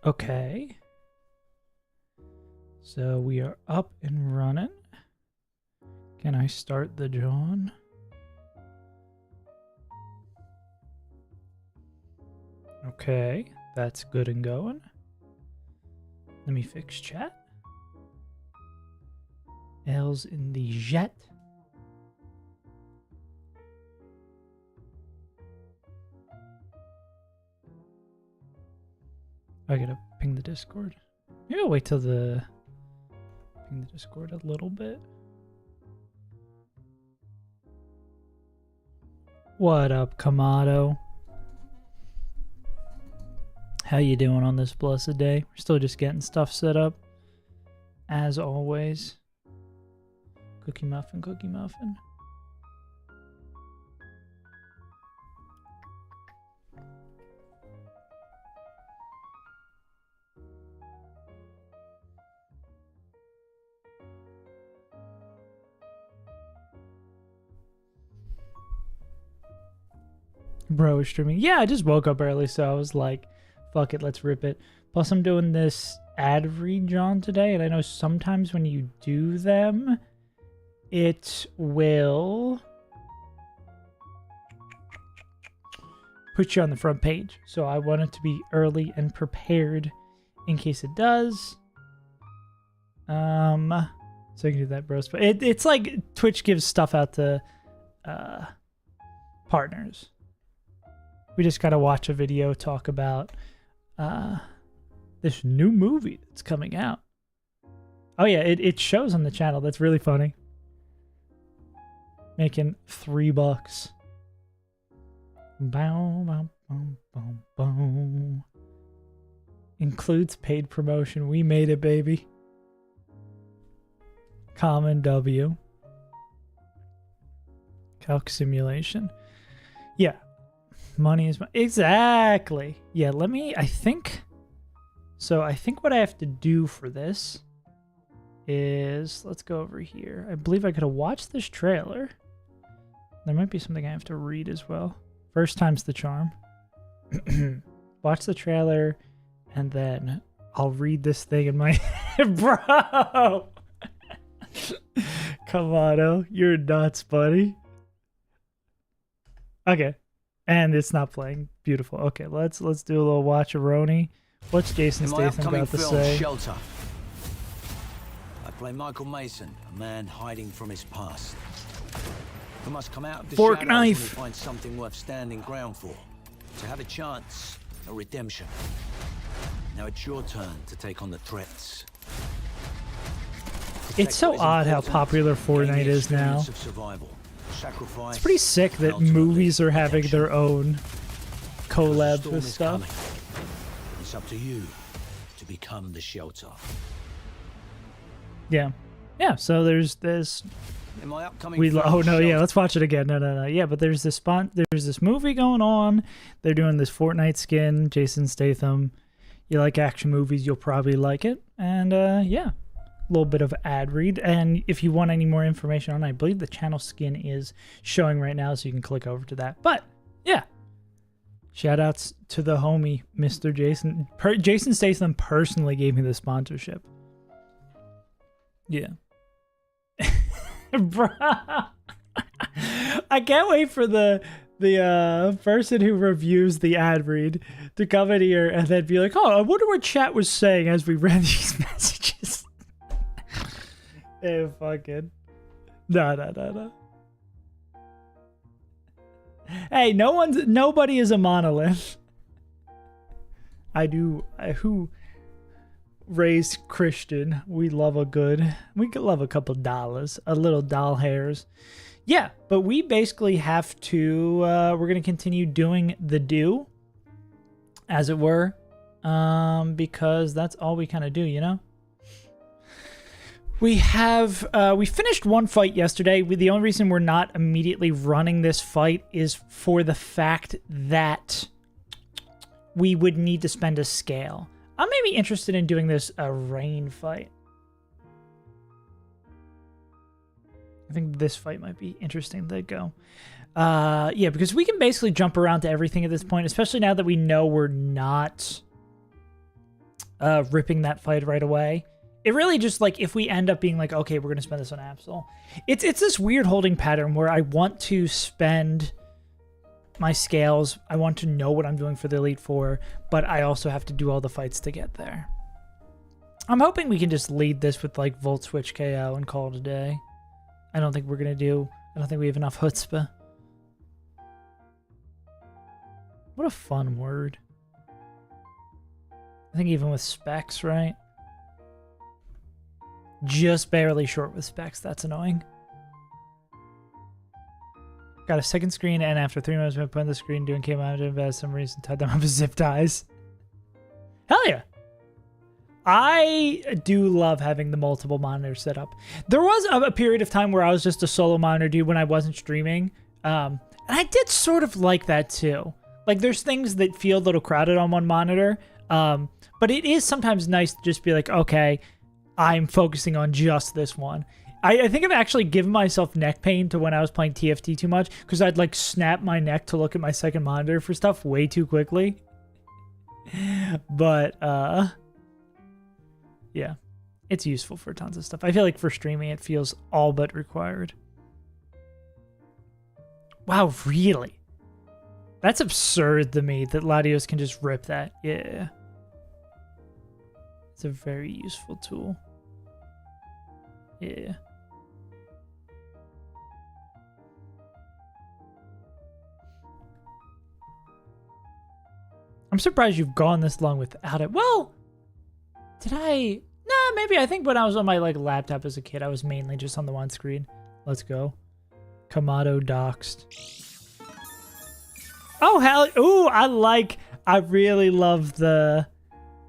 Okay. So we are up and running. Can I start the John? Okay, that's good and going. Let me fix chat. L's in the jet. I gotta ping the Discord. Maybe I'll wait till ping the Discord a little bit. What up, Kamado? How you doing on this blessed day? We're still just getting stuff set up, as always. Cookie muffin, cookie muffin. Bro is streaming. Yeah, I just woke up early, so I was like, fuck it, let's rip it. Plus, I'm doing this ad read, John, today, and I know sometimes when you do them, it will put you on the front page. So I want it to be early and prepared in case it does. So I can do that, bros. But it's like Twitch gives stuff out to partners. We just gotta watch a video talk about this new movie that's coming out. Oh yeah, it shows on the channel. That's really funny. Making $3. Bow, bow, bow, bow, bow. Includes paid promotion. We made it, baby. Common W. Calc simulation. Yeah. Money is money. Exactly. Yeah, I think what I have to do for this is, let's go over here. I believe I could have watched this trailer. There might be something I have to read as well. First time's the charm. Watch the trailer, and then I'll read this thing in my head. Bro! Come on, oh, you're nuts, buddy. Okay. And it's not playing. Beautiful. Okay, let's do a little watch-a-roni. What's Jason Statham about to say? Shelter, I play Michael Mason, a man hiding from his past, who must come out of the Fork shadows knife. when he finds something worth standing ground for, to have a chance, a redemption. Now it's your turn to take on the threats. It's so odd how popular Fortnite is now. It's pretty sick that movies are having their own collabs with stuff. It's up to you to become the shelter. Yeah. Yeah, so there's this In my upcoming oh no, yeah, let's watch it again. No. Yeah, but there's this movie going on. They're doing this Fortnite skin, Jason Statham. You like action movies, you'll probably like it. And yeah. A little bit of ad read, and if you want any more information on it, I believe the channel skin is showing right now, so you can click over to that. But yeah, shout outs to the homie Mr. Jason. Jason Statham personally gave me the sponsorship. Yeah. Bro, I can't wait for the person who reviews the ad read to come in here and then be like, oh, I wonder what chat was saying as we read these messages. Hey, fucking. No. Hey, nobody is a monolith. Who raised Christian, we could love a couple dollars, a little doll hairs. Yeah, but we basically have to, we're going to continue doing the do, as it were, because that's all we kind of do, you know? We finished one fight yesterday. The only reason we're not immediately running this fight is for the fact that we would need to spend a scale. I'm maybe interested in doing this a rain fight. I think this fight might be interesting to go. Yeah, because we can basically jump around to everything at this point, especially now that we know we're not ripping that fight right away. It really just, like, if we end up being like, okay, we're going to spend this on Absol. It's this weird holding pattern where I want to spend my scales. I want to know what I'm doing for the Elite Four, but I also have to do all the fights to get there. I'm hoping we can just lead this with, like, Volt Switch KO and call it a day. I don't think we're going to I don't think we have enough chutzpah. What a fun word. I think even with specs, right? Just barely short with specs. That's annoying. Got a second screen, and after 3 minutes, we put on the screen doing came out and for some reason tied them up with zip ties. Hell yeah! I do love having the multiple monitors set up. There was a period of time where I was just a solo monitor dude when I wasn't streaming, and I did sort of like that too. Like, there's things that feel a little crowded on one monitor, but it is sometimes nice to just be like, okay, I'm focusing on just this one. I think I've actually given myself neck pain to when I was playing TFT too much, because I'd like snap my neck to look at my second monitor for stuff way too quickly. But, yeah, it's useful for tons of stuff. I feel like for streaming, it feels all but required. Wow, really? That's absurd to me that Latios can just rip that. Yeah. It's a very useful tool. Yeah. I'm surprised you've gone this long without it. Well, did I? Nah, maybe. I think when I was on my like laptop as a kid, I was mainly just on the one screen. Let's go. Kamado doxed. Oh, hell. Ooh, I really love the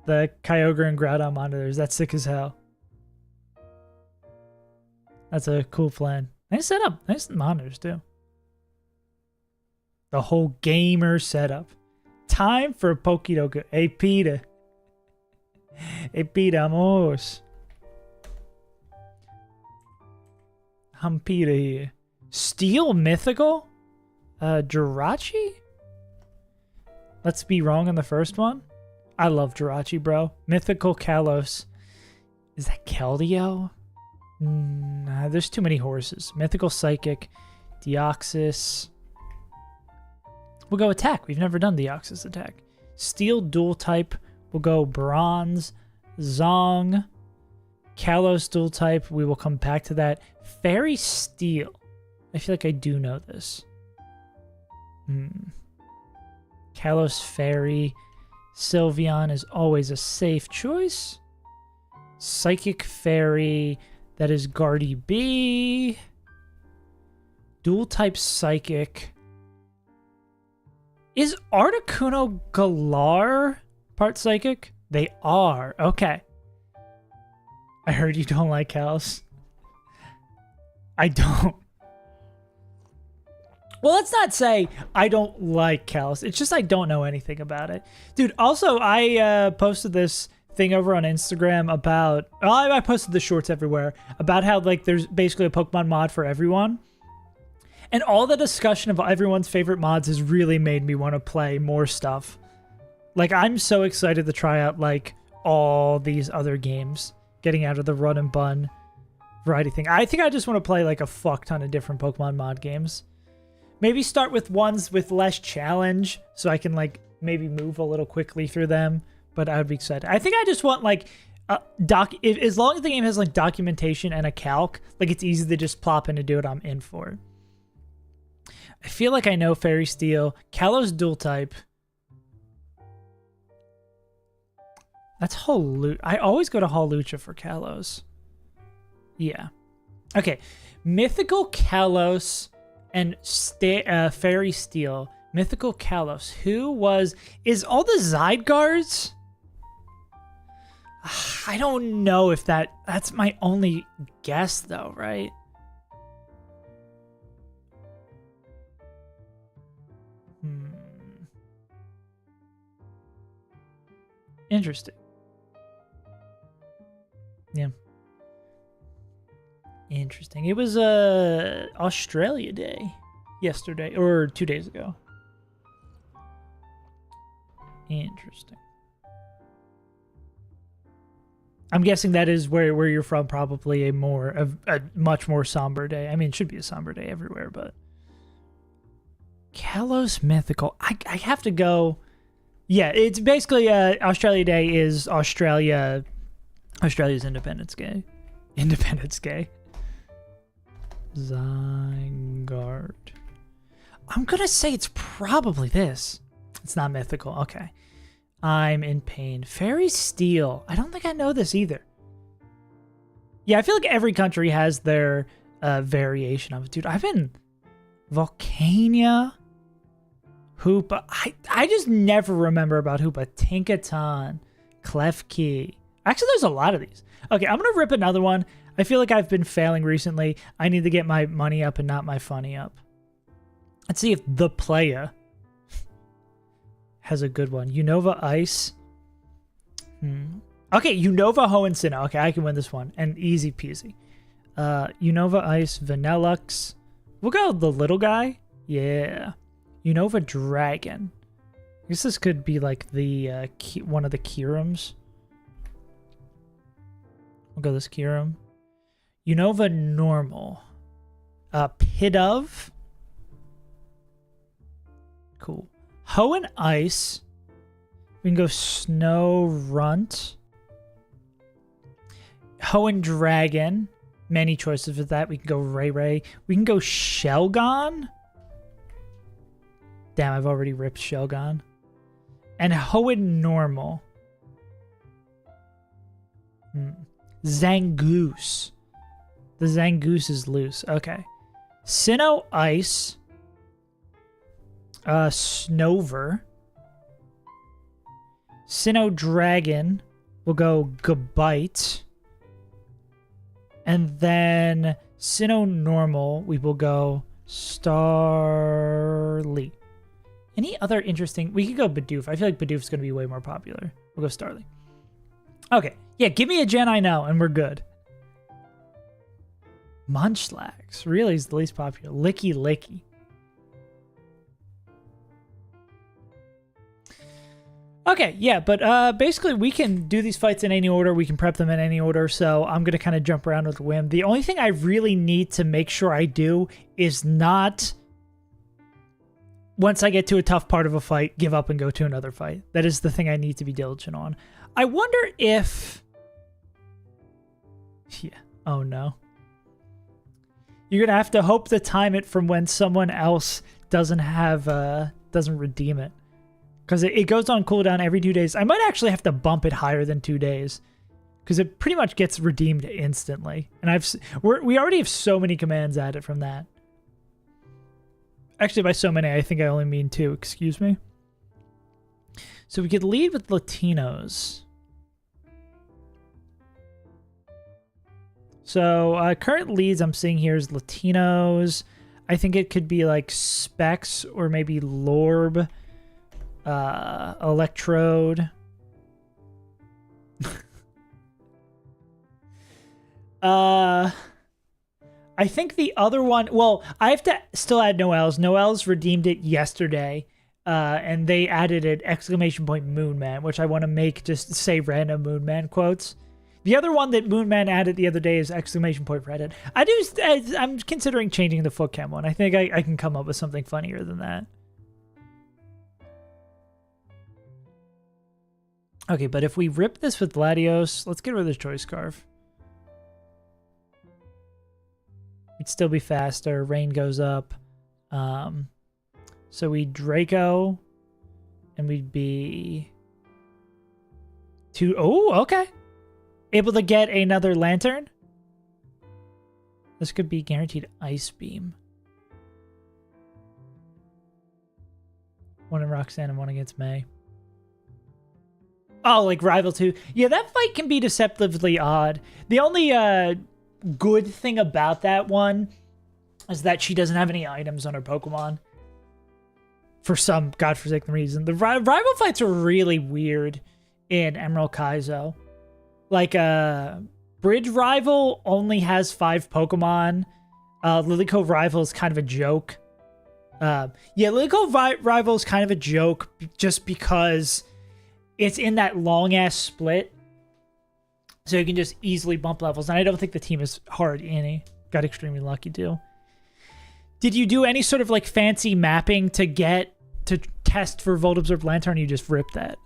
Kyogre and Groudon monitors. That's sick as hell. That's a cool plan. Nice setup. Nice monitors, too. The whole gamer setup. Time for Pokédoku. Hey, Peter. Hey, Peter, vamos. I'm Peter here. Steel Mythical? Jirachi? Let's be wrong on the first one. I love Jirachi, bro. Mythical Kalos. Is that Keldeo? Nah, there's too many horses. Mythical Psychic. Deoxys. We'll go attack. We've never done Deoxys attack. Steel dual type. We'll go Bronze. Zong. Kalos dual type. We will come back to that. Fairy Steel. I feel like I do know this. Kalos Fairy. Sylveon is always a safe choice. Psychic Fairy. That is Guardy B. Dual type Psychic. Is Articuno Galar part Psychic? They are. Okay. I heard you don't like Kalos. I don't. Well, let's not say I don't like Kalos. It's just I don't know anything about it. Dude, also, I posted this thing over on Instagram about... I posted the shorts everywhere about how, like, there's basically a Pokemon mod for everyone. And all the discussion of everyone's favorite mods has really made me want to play more stuff. Like, I'm so excited to try out, like, all these other games. Getting out of the run and bun variety thing. I think I just want to play, like, a fuck ton of different Pokemon mod games. Maybe start with ones with less challenge, so I can, like, maybe move a little quickly through them. But I would be excited. I think I just want, like, as long as the game has, like, documentation and a calc, like, it's easy to just plop in and do what I'm in for. I feel like I know Fairy Steel. Kalos dual type. That's Holu. I always go to Holucha for Kalos. Yeah. Okay. Mythical Kalos and Fairy Steel. Mythical Kalos. Who was... Is all the Zygardes? I don't know if that's my only guess, though, right? Interesting. Yeah. Interesting. It was Australia Day yesterday, or 2 days ago. Interesting. I'm guessing that is where you're from, probably a much more somber day. I mean, it should be a somber day everywhere, but Kalos Mythical. I have to go. Yeah, it's basically Australia Day is Australia's Independence Day. Independence Day. Zygarde. I'm gonna say it's probably this. It's not mythical. Okay. I'm in pain. Fairy Steel. I don't think I know this either. Yeah, I feel like every country has their variation of it. Dude, I've been Volcania. Hoopa. I just never remember about Hoopa. Tinkaton. Klefki. Actually, there's a lot of these. Okay, I'm going to rip another one. I feel like I've been failing recently. I need to get my money up and not my funny up. Let's see if the playa has a good one. Unova Ice. Okay, Unova Hoennsino. Okay, I can win this one. And easy peasy. Unova Ice, Vanillux. We'll go with the little guy. Yeah. Unova Dragon. I guess this could be like the one of the Kirums. We'll go this Kirum. Unova Normal. Pidove. Cool. Hoenn Ice. We can go Snow Runt. Hoenn Dragon. Many choices with that. We can go Ray. We can go Shelgon. Damn, I've already ripped Shelgon. And Hoenn Normal. Zangoose. The Zangoose is loose. Okay. Sinnoh Ice. Snover. Sinnoh Dragon. We'll go Gabite. And then Sinnoh Normal, we will go Starly. Any other interesting... We could go Bidoof. I feel like Bidoof's going to be way more popular. We'll go Starly. Okay. Yeah, give me a gen I know, and we're good. Munchlax. Really is the least popular. Licky. Okay, yeah, but basically we can do these fights in any order. We can prep them in any order, so I'm going to kind of jump around with a whim. The only thing I really need to make sure I do is not, once I get to a tough part of a fight, give up and go to another fight. That is the thing I need to be diligent on. I wonder if... Yeah, oh no. You're going to have to hope to time it from when someone else doesn't redeem it. Because it goes on cooldown every 2 days. I might actually have to bump it higher than 2 days. Because it pretty much gets redeemed instantly. And we already have so many commands added from that. Actually, by so many, I think I only mean 2. Excuse me. So we could lead with Latinos. So current leads I'm seeing here is Latinos. I think it could be like Specs or maybe Lorb. Electrode. I think the other one... Well, I have to still add Noel's. Noel's redeemed it yesterday. And they added an exclamation point Moonman, which I want to make just say random Moonman quotes. The other one that Moonman added the other day is exclamation point Reddit. I'm considering changing the foot cam one. I think I can come up with something funnier than that. Okay, but if we rip this with Latios, let's get rid of the Choice Scarf. It'd still be faster. Rain goes up. So we Draco, and we'd be... Oh, okay. Able to get another Lantern? This could be guaranteed Ice Beam. One in Roxanne and one against May. Oh, like Rival 2. Yeah, that fight can be deceptively odd. The only good thing about that one is that she doesn't have any items on her Pokemon. For some godforsaken reason. The rival fights are really weird in Emerald Kaizo. Like, Bridge Rival only has 5 Pokemon. Lily Cove Rival is kind of a joke. Yeah, Lily Cove Rival is kind of a joke just because... It's in that long-ass split So you can just easily bump levels. And I don't think the team is hard any. Got extremely lucky too. Did you do any sort of like fancy mapping to test for Volt Absorb Lantern? You just ripped that.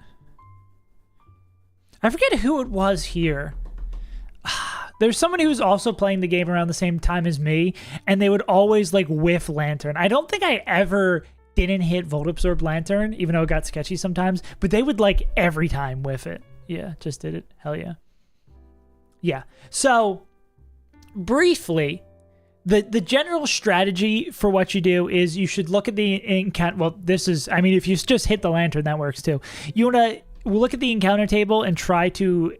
I forget who it was here. There's somebody who's also playing the game around the same time as me, and they would always like whiff Lantern. I don't think I ever didn't hit Volt Absorb Lantern, even though it got sketchy sometimes, but they would like every time whiff it. Yeah, just did it. Hell yeah. Yeah. So briefly, the general strategy for what you do is you should look at the encounter. Well, this is, I mean, if you just hit the Lantern, that works too. You want to look at the encounter table and try to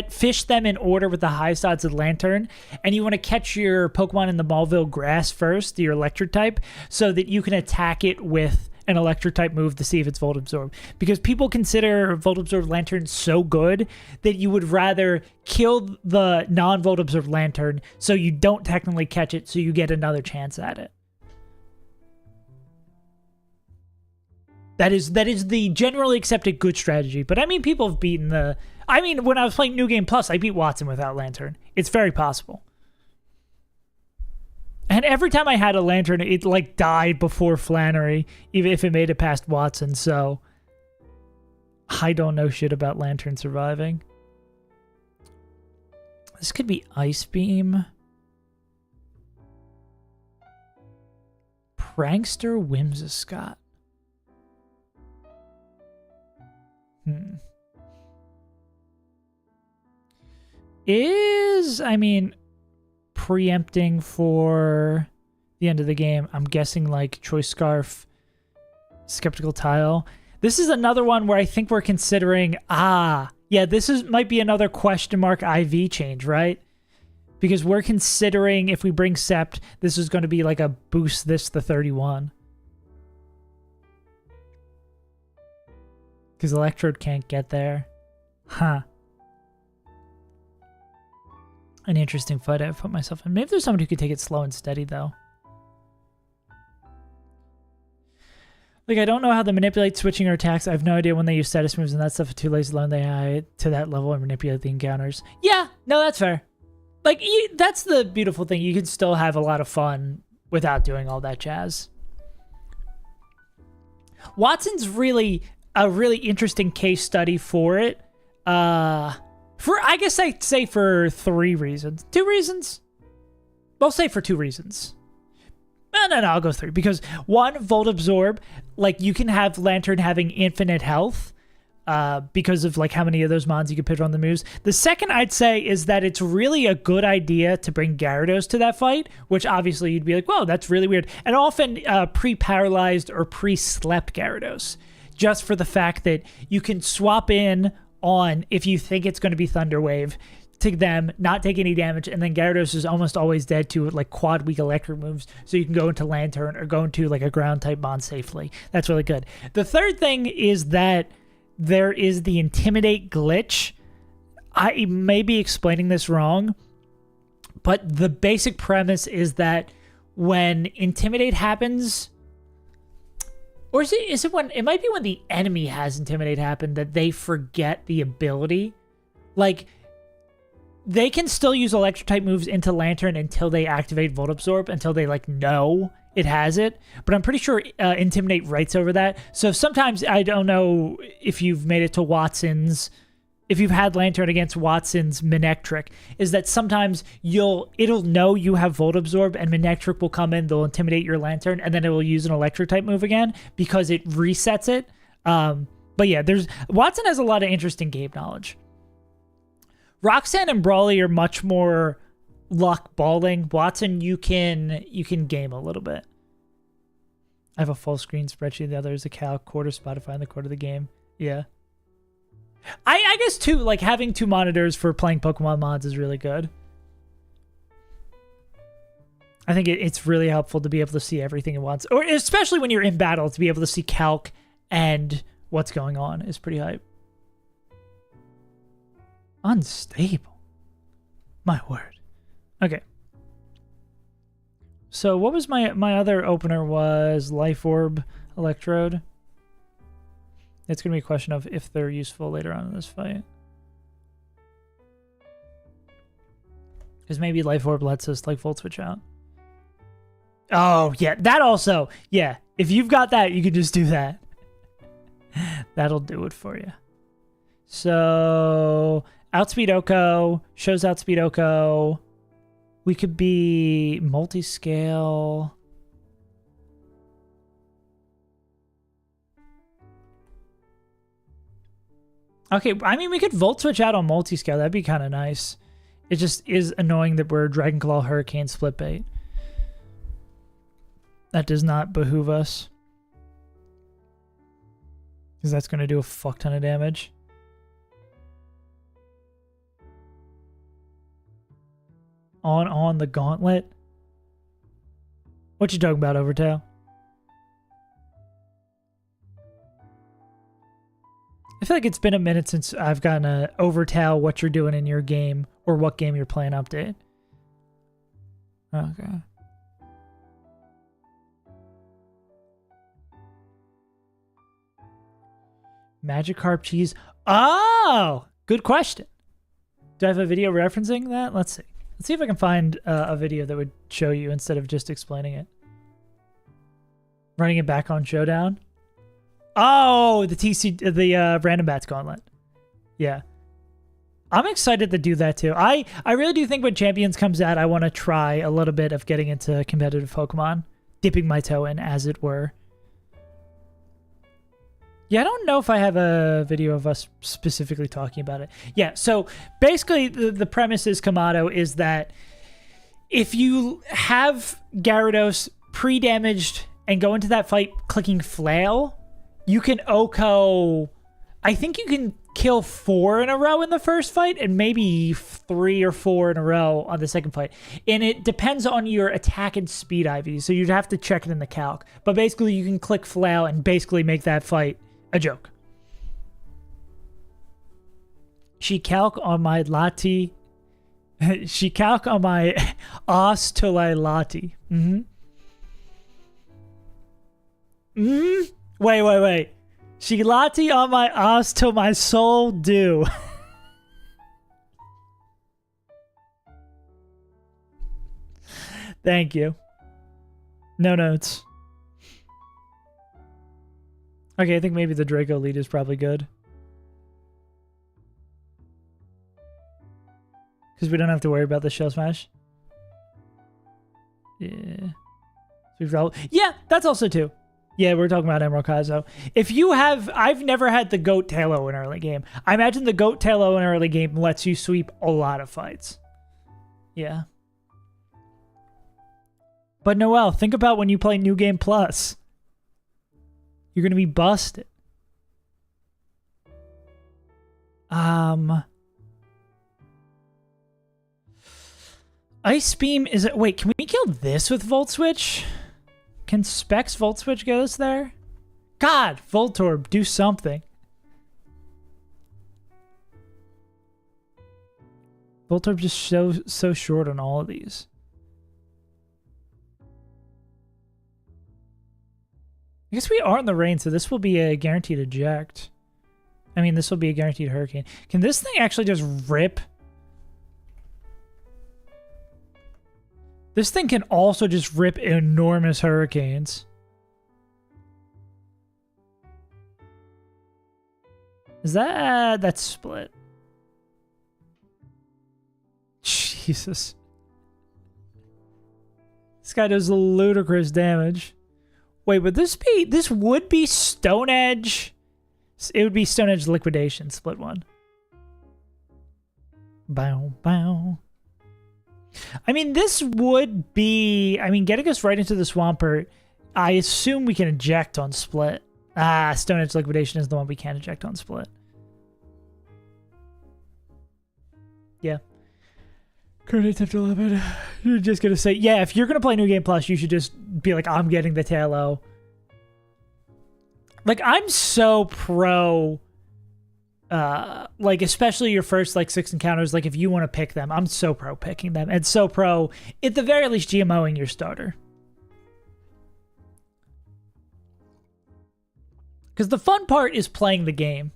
fish them in order with the highest odds of Lantern, and you want to catch your Pokemon in the Maulville grass first, your electric type, so that you can attack it with an electric type move to see if it's Volt Absorb. Because people consider Volt Absorb Lantern so good that you would rather kill the non-Volt Absorb Lantern so you don't technically catch it, so you get another chance at it. That is the generally accepted good strategy. But I mean, people have beaten the... I mean, when I was playing New Game Plus, I beat Watson without Lantern. It's very possible. And every time I had a Lantern, it like died before Flannery, even if it made it past Watson. So I don't know shit about Lantern surviving. This could be Ice Beam. Prankster Whimsicott. I mean, preempting for the end of the game, I'm guessing like Choice Scarf, Skeptical Tile. This is another one where I think we're considering, might be another question mark IV change, right? Because we're considering if we bring Sept, this is going to be like a boost this to 31. Because Electrode can't get there. Huh. An interesting fight I've put myself in. Maybe there's someone who could take it slow and steady, though. Like, I don't know how they manipulate switching or attacks. I have no idea when they use status moves and that stuff. Too lazy to learn they hide to that level and manipulate the encounters. Yeah, no, that's fair. Like, that's the beautiful thing. You can still have a lot of fun without doing all that jazz. Watson's really a really interesting case study for it. I guess I'd say for 3 reasons. 2 reasons? I'll say for 2 reasons. No, I'll go 3. Because 1, Volt Absorb, like you can have Lantern having infinite health because of like how many of those mons you can put on the moves. The second I'd say is that it's really a good idea to bring Gyarados to that fight, which obviously you'd be like, whoa, that's really weird. And often pre-paralyzed or pre-slept Gyarados, just for the fact that you can swap in on if you think it's going to be Thunder Wave to them, not take any damage, and then Gyarados is almost always dead to like quad weak electric moves, so you can go into Lantern or go into like a ground type mon safely. That's really good. The third thing is that there is the Intimidate glitch. I may be explaining this wrong, but the basic premise is that when Intimidate happens, or is it when, it might be when the enemy has Intimidate happen that they forget the ability. Like, they can still use electric type moves into Lantern until they activate Volt Absorb, until they like know it has it. But I'm pretty sure Intimidate writes over that. So sometimes, I don't know if you've made it to Watson's, if you've had Lantern against Watson's Manectric, is that sometimes it'll know you have Volt Absorb and Manectric will come in, they'll intimidate your Lantern, and then it will use an electric type move again because it resets it. But yeah, Watson has a lot of interesting game knowledge. Roxanne and Brawly are much more luck balling. Watson, you can game a little bit. I have a full screen spreadsheet. The other is a CALC, quarter Spotify, and the quarter of the game. Yeah. I guess too, like having 2 monitors for playing Pokemon mods is really good. I think it's really helpful to be able to see everything at once, or especially when you're in battle, to be able to see CALC and what's going on is pretty hype. Unstable. My word. Okay. So what was my other opener was Life Orb, Electrode. It's going to be a question of if they're useful later on in this fight. Because maybe Life Orb lets us like Volt Switch out. Oh, yeah. That also. Yeah. If you've got that, you can just do that. That'll do it for you. So, Outspeed Oko. Shows Outspeed Oko. We could be multi-scale. Okay, I mean, we could Volt Switch out on multi-scale. That'd be kind of nice. It just is annoying that we're Dragon Claw Hurricane split bait. That does not behoove us. Because that's going to do a fuck ton of damage. On the gauntlet? What you talking about, Overtail? I feel like it's been a minute since I've gotten a Overtail what you're doing in your game or what game you're playing update. Okay. Magikarp cheese. Oh! Good question. Do I have a video referencing that? Let's see. Let's see if I can find a video that would show you instead of just explaining it. Running it back on Showdown. Oh, the Random Bats Gauntlet. Yeah. I'm excited to do that too. I really do think when Champions comes out, I want to try a little bit of getting into competitive Pokemon. Dipping my toe in, as it were. Yeah, I don't know if I have a video of us specifically talking about it. Yeah, so basically the premise is, Kamado, is that if you have Gyarados pre-damaged and go into that fight clicking Flail, you can Oko... I think you can kill 4 in a row in the first fight and maybe 3 or 4 in a row on the second fight. And it depends on your attack and speed IV, so you'd have to check it in the calc. But basically you can click Flail and basically make that fight a joke. She calc on my Lati. She calc on my os till I Lati. Wait. She Lati on my os till my soul do. Thank you. No notes. Okay, I think maybe the Draco lead is probably good. Because we don't have to worry about the Shell Smash. Yeah. Yeah, that's also too. Yeah, we're talking about Emerald Kazo. If you have... I've never had the Goat Tailo in early game. I imagine the Goat Tailo in early game lets you sweep a lot of fights. Yeah. But Noel, think about when you play New Game Plus. You're going to be busted. Ice Beam is... Wait, can we kill this with Volt Switch? Can Specs Volt Switch get us there? God, Voltorb, do something. Voltorb just so short on all of these. I guess we are in the rain, so this will be a guaranteed eject. I mean, this will be a guaranteed hurricane. Can this thing actually just rip? This thing can also just rip enormous hurricanes. Is that... that's split. Jesus. This guy does ludicrous damage. Wait, would this be... this would be Stone Edge. It would be Stone Edge Liquidation, split one. Bow, bow. I mean, this would be... I mean, getting us right into the Swampert, I assume we can eject on split. Ah, Stone Edge Liquidation is the one we can't eject on split. Yeah. Current attempt 11. You're just going to say... Yeah, if you're going to play New Game Plus, you should just be like, I'm getting the Tailo. Like, I'm so pro... like, especially your first, like, 6 encounters, like, if you want to pick them, I'm so pro picking them. And so pro, at the very least, GMOing your starter. Because the fun part is playing the game.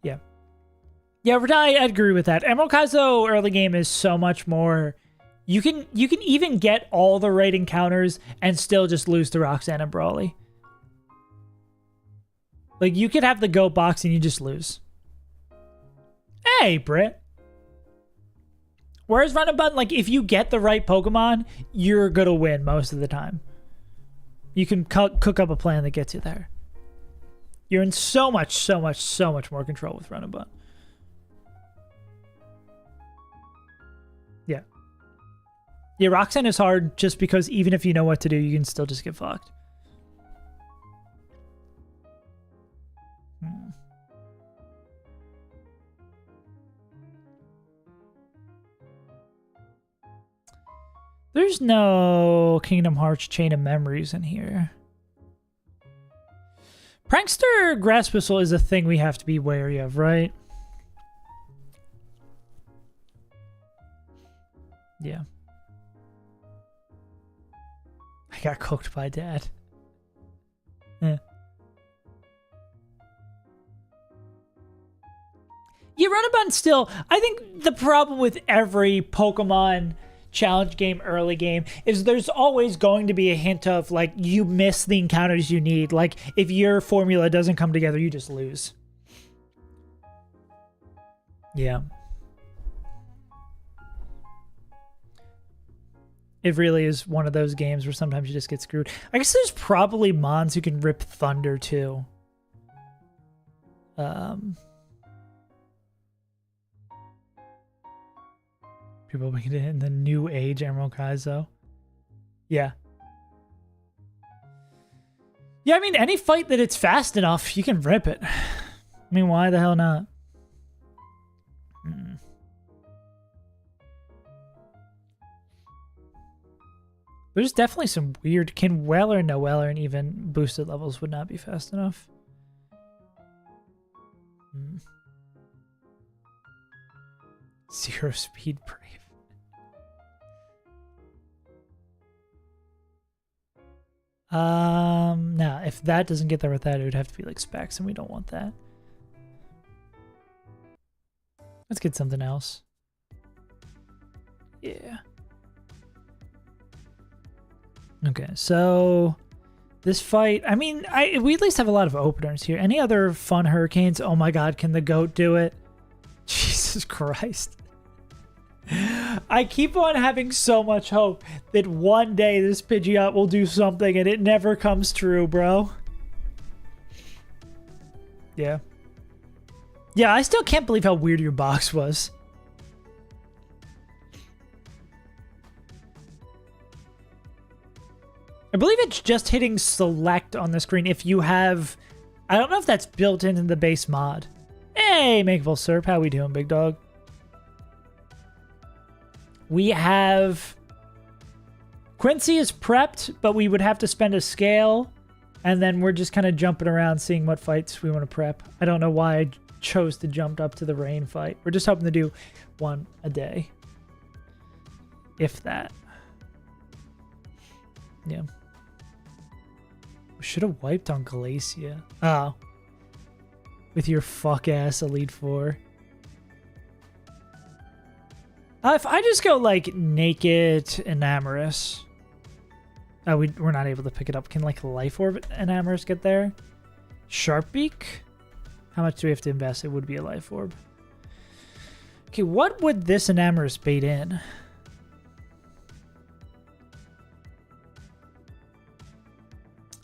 Yeah. Yeah, I agree with that. Emerald Kaizo early game is so much more. You can even get all the right encounters and still just lose to Roxanne and Brawly. Like, you could have the goat box and you just lose. Hey, Britt. Whereas Run and Button, like, if you get the right Pokemon, you're gonna win most of the time. You can cook up a plan that gets you there. You're in so much more control with Run and Button. Yeah. Yeah, Roxanne is hard just because even if you know what to do, you can still just get fucked. There's no Kingdom Hearts Chain of Memories in here. Prankster Grass Whistle is a thing we have to be wary of, right? Yeah. I got cooked by Dad. Yeah. You run about still. I think the problem with every Pokemon challenge game, early game, is there's always going to be a hint of, like, you miss the encounters you need. Like, if your formula doesn't come together, you just lose. Yeah. It really is one of those games where sometimes you just get screwed. I guess there's probably Mons who can rip Thunder, too. People making it in the new age Emerald Kaizo. Yeah. Yeah, I mean, any fight that it's fast enough, you can rip it. I mean, why the hell not? There's definitely some weird... Can Weller, no Weller, and even boosted levels would not be fast enough. Zero speed Brave. Nah, if that doesn't get there with that, it would have to be like specs, and we don't want that. Let's get something else. Yeah. Okay, so this fight, I mean, we at least have a lot of openers here. Any other fun hurricanes? Oh my god, can the goat do it? Jesus Christ. I keep on having so much hope that one day this Pidgeot will do something, and it never comes true, bro. Yeah. Yeah, I still can't believe how weird your box was. I believe it's just hitting select on the screen if you have... I don't know if that's built into the base mod. Hey, Makeable Serp, how we doing, big dog? We have... Quincy is prepped, but we would have to spend a scale, and then we're just kind of jumping around seeing what fights we want to prep. I don't know why I chose to jump up to the rain fight. We're just hoping to do one a day. If that. Yeah. We should have wiped on Glacia. Oh. With your fuck-ass Elite Four. If I just go, like, Naked Enamorous. Oh, we're not able to pick it up. Can, like, Life Orb Enamorous get there? Sharpbeak? How much do we have to invest? It would be a Life Orb. Okay, what would this Enamorous bait in?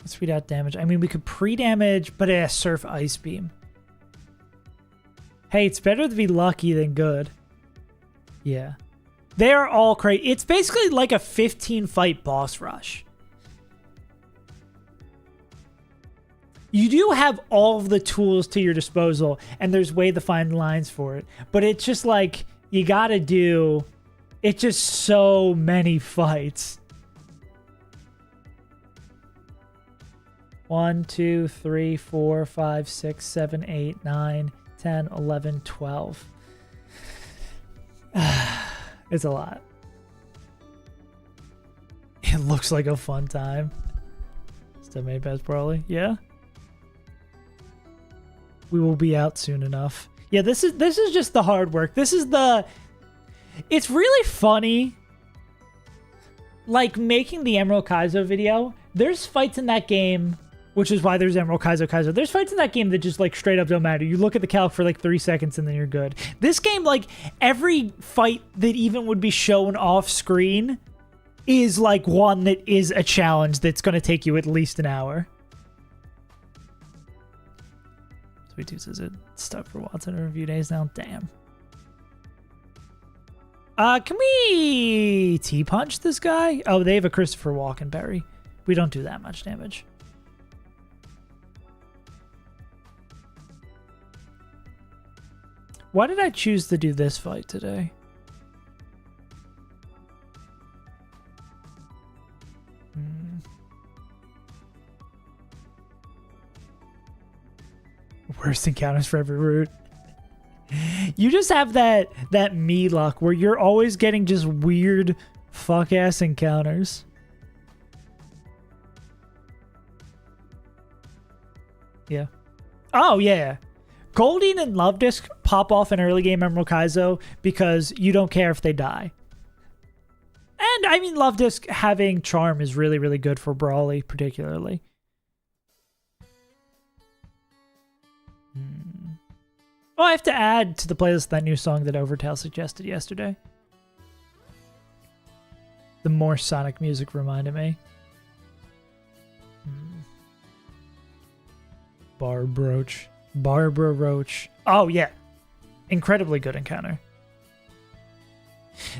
Let's read out damage. I mean, we could pre-damage, but it has Surf Ice Beam. Hey, it's better to be lucky than good. Yeah. They are all crazy. It's basically like a 15-fight boss rush. You do have all of the tools to your disposal, and there's way to find lines for it. But it's just like, you gotta do... It's just so many fights. 1, 2, 3, 4, 5, 6, 7, 8, 9, 10, 11, 12. It's a lot. It looks like a fun time. Still made best, probably. Yeah. We will be out soon enough. Yeah, this is just the hard work. This is the... It's really funny, like, making the Emerald Kaizo video. There's fights in that game, which is why there's Emerald Kaizo. There's fights in that game that just, like, straight up don't matter. You look at the calc for, like, 3 seconds and then you're good. This game, like, every fight that even would be shown off screen is, like, one that is a challenge that's going to take you at least an hour. Sweet Tooth says it stuck for Watson in a few days now. Damn. Can we T-punch this guy? Oh, they have a Christopher Walken berry. We don't do that much damage. Why did I choose to do this fight today? Worst encounters for every route. You just have that me luck where you're always getting just weird fuck ass encounters. Yeah. Oh yeah. Goldeen and Love Disc pop off in early game Emerald Kaizo because you don't care if they die. And I mean, Love Disc having Charm is really, really good for Brawly particularly. Oh, I have to add to the playlist that new song that Overtail suggested yesterday. The more Sonic music reminded me. Barbara Roach. Oh, yeah. Incredibly good encounter.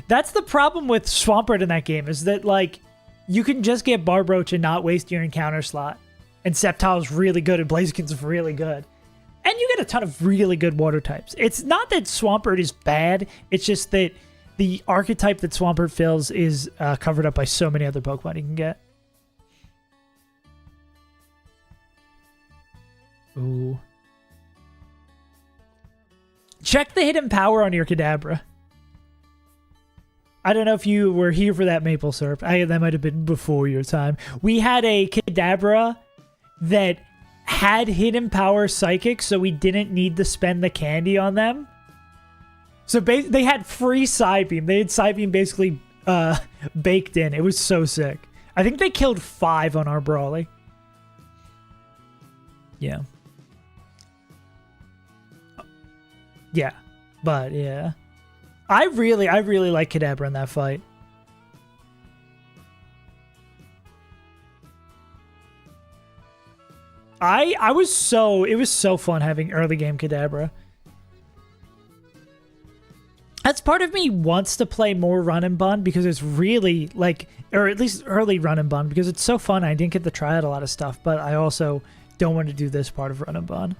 That's the problem with Swampert in that game, is that, like, you can just get Barbroach and not waste your encounter slot. And Sceptile's really good and Blaziken's really good. And you get a ton of really good water types. It's not that Swampert is bad. It's just that the archetype that Swampert fills is covered up by so many other Pokemon you can get. Ooh. Check the hidden power on your Kadabra. I don't know if you were here for that maple syrup. That might have been before your time. We had a Kadabra that had hidden power psychic, so we didn't need to spend the candy on them. So they had free Psybeam. They had Psybeam basically baked in. It was so sick. I think they killed 5 on our Brawly. Yeah. Yeah. But yeah. I really like Kadabra in that fight. It was so fun having early game Kadabra. That's part of me wants to play more Run and Bun because it's really like, or at least early Run and Bun because it's so fun. I didn't get to try out a lot of stuff, but I also don't want to do this part of Run and Bun.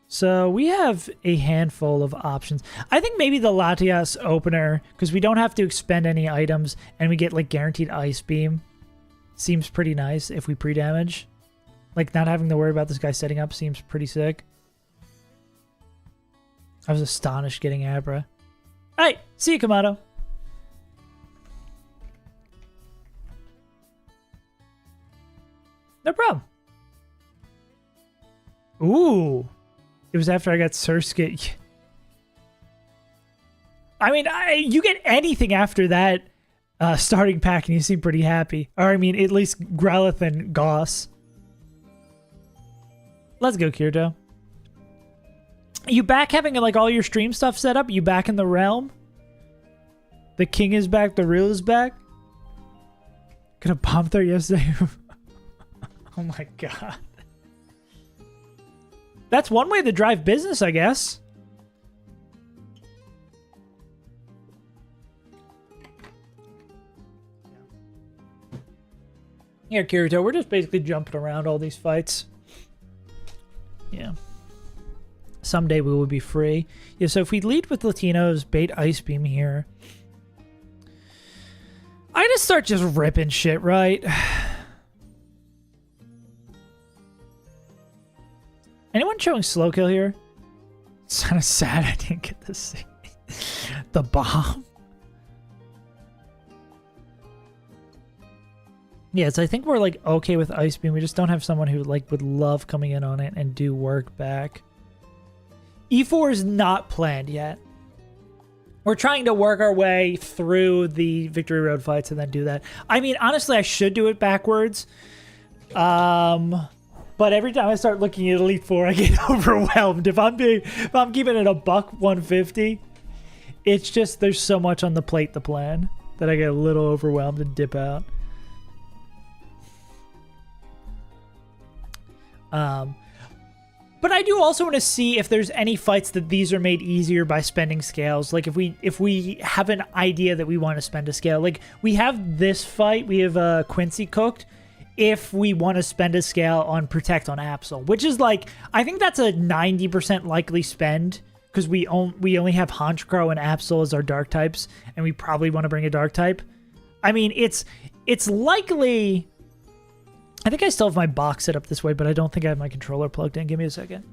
So we have a handful of options. I think maybe the Latias opener, because we don't have to expend any items and we get like guaranteed Ice Beam, seems pretty nice if we pre-damage. Like not having to worry about this guy setting up seems pretty sick. I was astonished getting Abra. Hey, see you, Kamado. No problem. Ooh. It was after I got Surskit. I mean, you get anything after that starting pack and you seem pretty happy. Or, I mean, at least Growlithe and Goss. Let's go, Kirito. You back having, like, all your stream stuff set up? You back in the realm? The king is back. The real is back? Gonna bomb there yesterday? Oh, my God. That's one way to drive business, I guess. Here, Kirito, we're just basically jumping around all these fights. Yeah. Someday we will be free. Yeah, so if we lead with Latinos, bait Ice Beam here. I just start just ripping shit, right? Anyone showing slow kill here? It's kind of sad I didn't get to see the bomb. Yeah, so I think we're like okay with Ice Beam. We just don't have someone who like would love coming in on it and do work back. E4 is not planned yet. We're trying to work our way through the Victory Road fights and then do that. I mean, honestly, I should do it backwards. But every time I start looking at Elite Four, I get overwhelmed. If I'm keeping it a buck 150, it's just there's so much on the plate to plan that I get a little overwhelmed and dip out. But I do also want to see if there's any fights that these are made easier by spending scales. Like if we have an idea that we want to spend a scale. Like we have this fight, we have Quincy cooked. If we want to spend a scale on Protect on Absol, which is like, I think that's a 90% likely spend because we only have Honchkrow and Absol as our dark types, and we probably want to bring a dark type. I mean, it's likely. I think I still have my box set up this way, but I don't think I have my controller plugged in. Give me a second.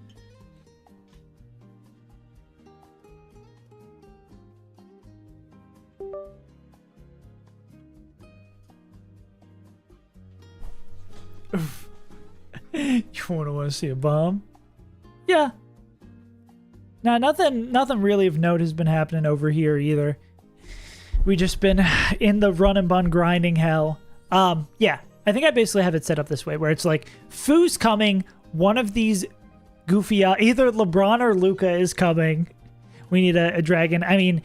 You want to see a bomb? Yeah. Nah, nothing really of note has been happening over here either. We just been in the run and bun grinding hell. Yeah. I think I basically have it set up this way, where it's like, Fu's coming, one of these goofy, either LeBron or Luca is coming. We need a dragon. I mean,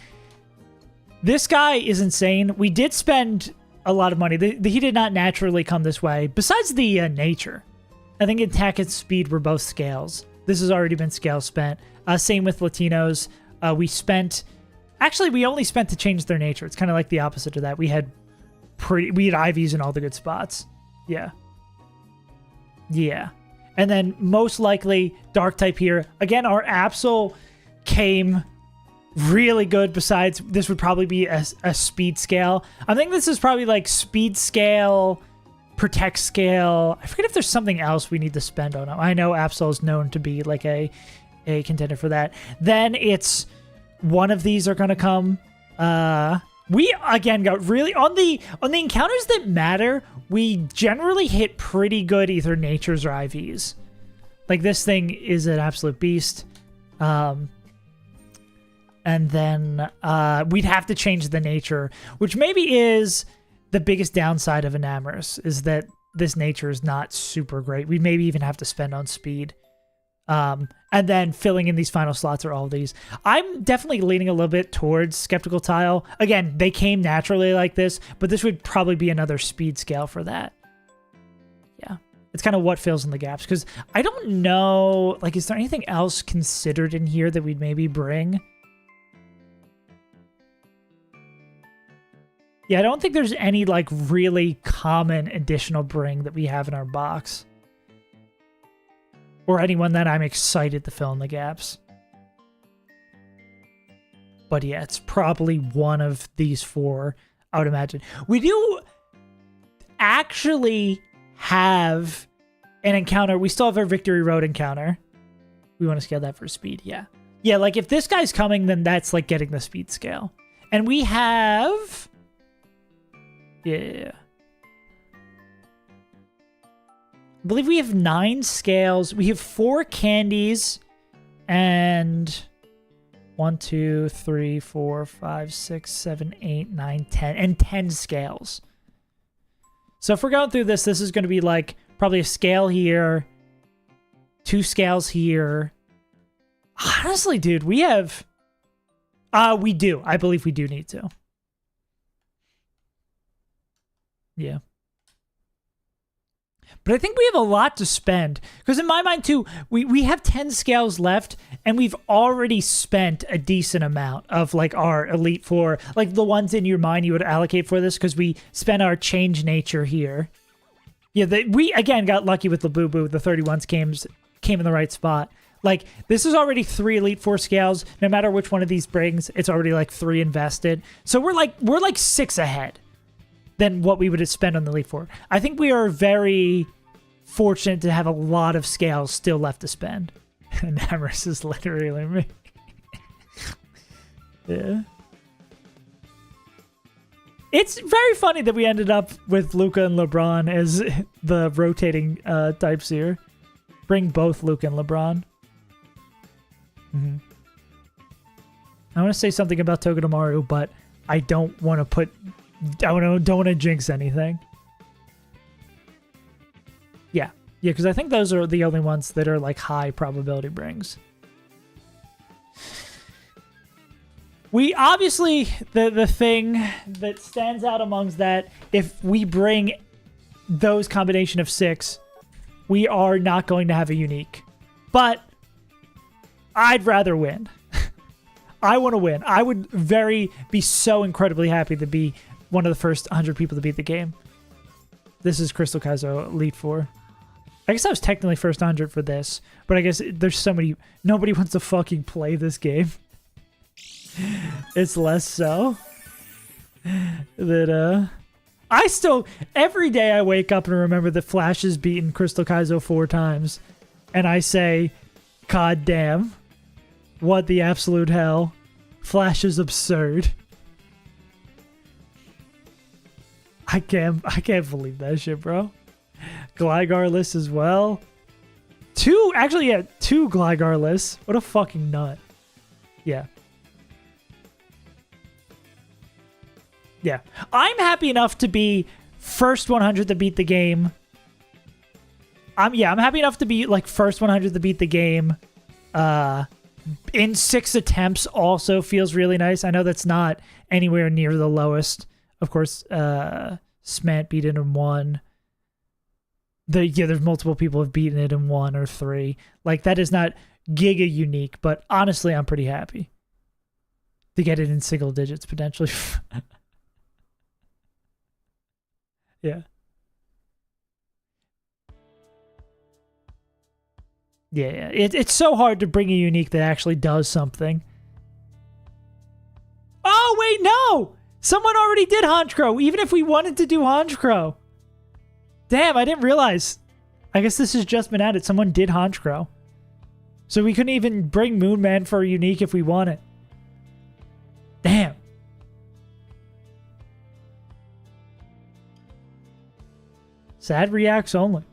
this guy is insane. We did spend a lot of money. He did not naturally come this way, besides the nature. I think attack and speed were both scales. This has already been scale spent. Same with Latinos. We only spent to change their nature. It's kind of like the opposite of that. We had IVs in all the good spots. Yeah. And then most likely dark type here. Again, our Absol came really good. Besides, this would probably be a speed scale. I think this is probably like speed scale, protect scale. I forget if there's something else we need to spend on him. I know Absol is known to be like a contender for that. Then it's one of these are going to come. We again got really on the encounters that matter. We generally hit pretty good either natures or IVs. Like this thing is an absolute beast. And then we'd have to change the nature, which maybe is the biggest downside of Enamorous, is that this nature is not super great. We maybe even have to spend on speed. And then filling in these final slots are all these. I'm definitely leaning a little bit towards Skeptical Tile. Again, they came naturally like this, but this would probably be another speed scale for that. Yeah. It's kind of what fills in the gaps, because I don't know, like, is there anything else considered in here that we'd maybe bring? Yeah, I don't think there's any, like, really common additional bring that we have in our box. Or anyone that I'm excited to fill in the gaps. But yeah, it's probably one of these four, I would imagine. We do actually have an encounter. We still have our Victory Road encounter. We want to scale that for speed, yeah. Yeah, like if this guy's coming, then that's like getting the speed scale. And we have... Yeah. I believe we have 9 scales. We have 4 candies and 1, 2, 3, 4, 5, 6, 7, 8, 9, 10, and 10 scales. So if we're going through this, this is going to be like probably a scale here, 2 scales here. Honestly, dude, we have... we do. I believe we do need to. Yeah. But I think we have a lot to spend. Because in my mind, too, we have 10 scales left, and we've already spent a decent amount of, like, our Elite Four. Like, the ones in your mind you would allocate for this, because we spent our Change Nature here. Yeah, we, again, got lucky with the Boo-Boo. The 31s came in the right spot. Like, this is already 3 Elite Four scales. No matter which one of these brings, it's already, like, 3 invested. So we're like 6 ahead than what we would have spent on the Elite Four. I think we are very fortunate to have a lot of scales still left to spend. And Amorous is literally me. Yeah. It's very funny that we ended up with Luka and LeBron as the rotating types here. Bring both Luka and LeBron. I want to say something about Togedemaru, but I don't want to put... don't want to jinx anything. Yeah, because I think those are the only ones that are like high probability brings. We obviously, the thing that stands out amongst that, if we bring those combination of 6, we are not going to have a unique. But I'd rather win. I want to win. I would be so incredibly happy to be one of the first 100 people to beat the game. This is Crystal Kaizo Elite 4. I guess I was technically first 100 for this, but I guess there's so many... Nobody wants to fucking play this game. It's less so that I still every day I wake up and remember that Flash has beaten Crystal Kaizo 4 times, and I say, God damn, what the absolute hell? Flash is absurd. I can't believe that shit, bro. Gligar list as well. 2 Gligar lists. What a fucking nut. Yeah. Yeah. I'm happy enough to be first 100 to beat the game. I'm happy enough to be like first 100 to beat the game. In 6 attempts also feels really nice. I know that's not anywhere near the lowest. Of course, Smant beat it in 1. There's multiple people have beaten it in 1 or 3. Like, that is not giga unique, but honestly, I'm pretty happy to get it in single digits potentially. Yeah. Yeah. It's so hard to bring a unique that actually does something. Oh, wait, no! Someone already did Honchkrow, even if we wanted to do Honchkrow. Damn, I didn't realize. I guess this has just been added. Someone did Honchkrow. So we couldn't even bring Moonman for a unique if we wanted. Damn. Sad reacts only.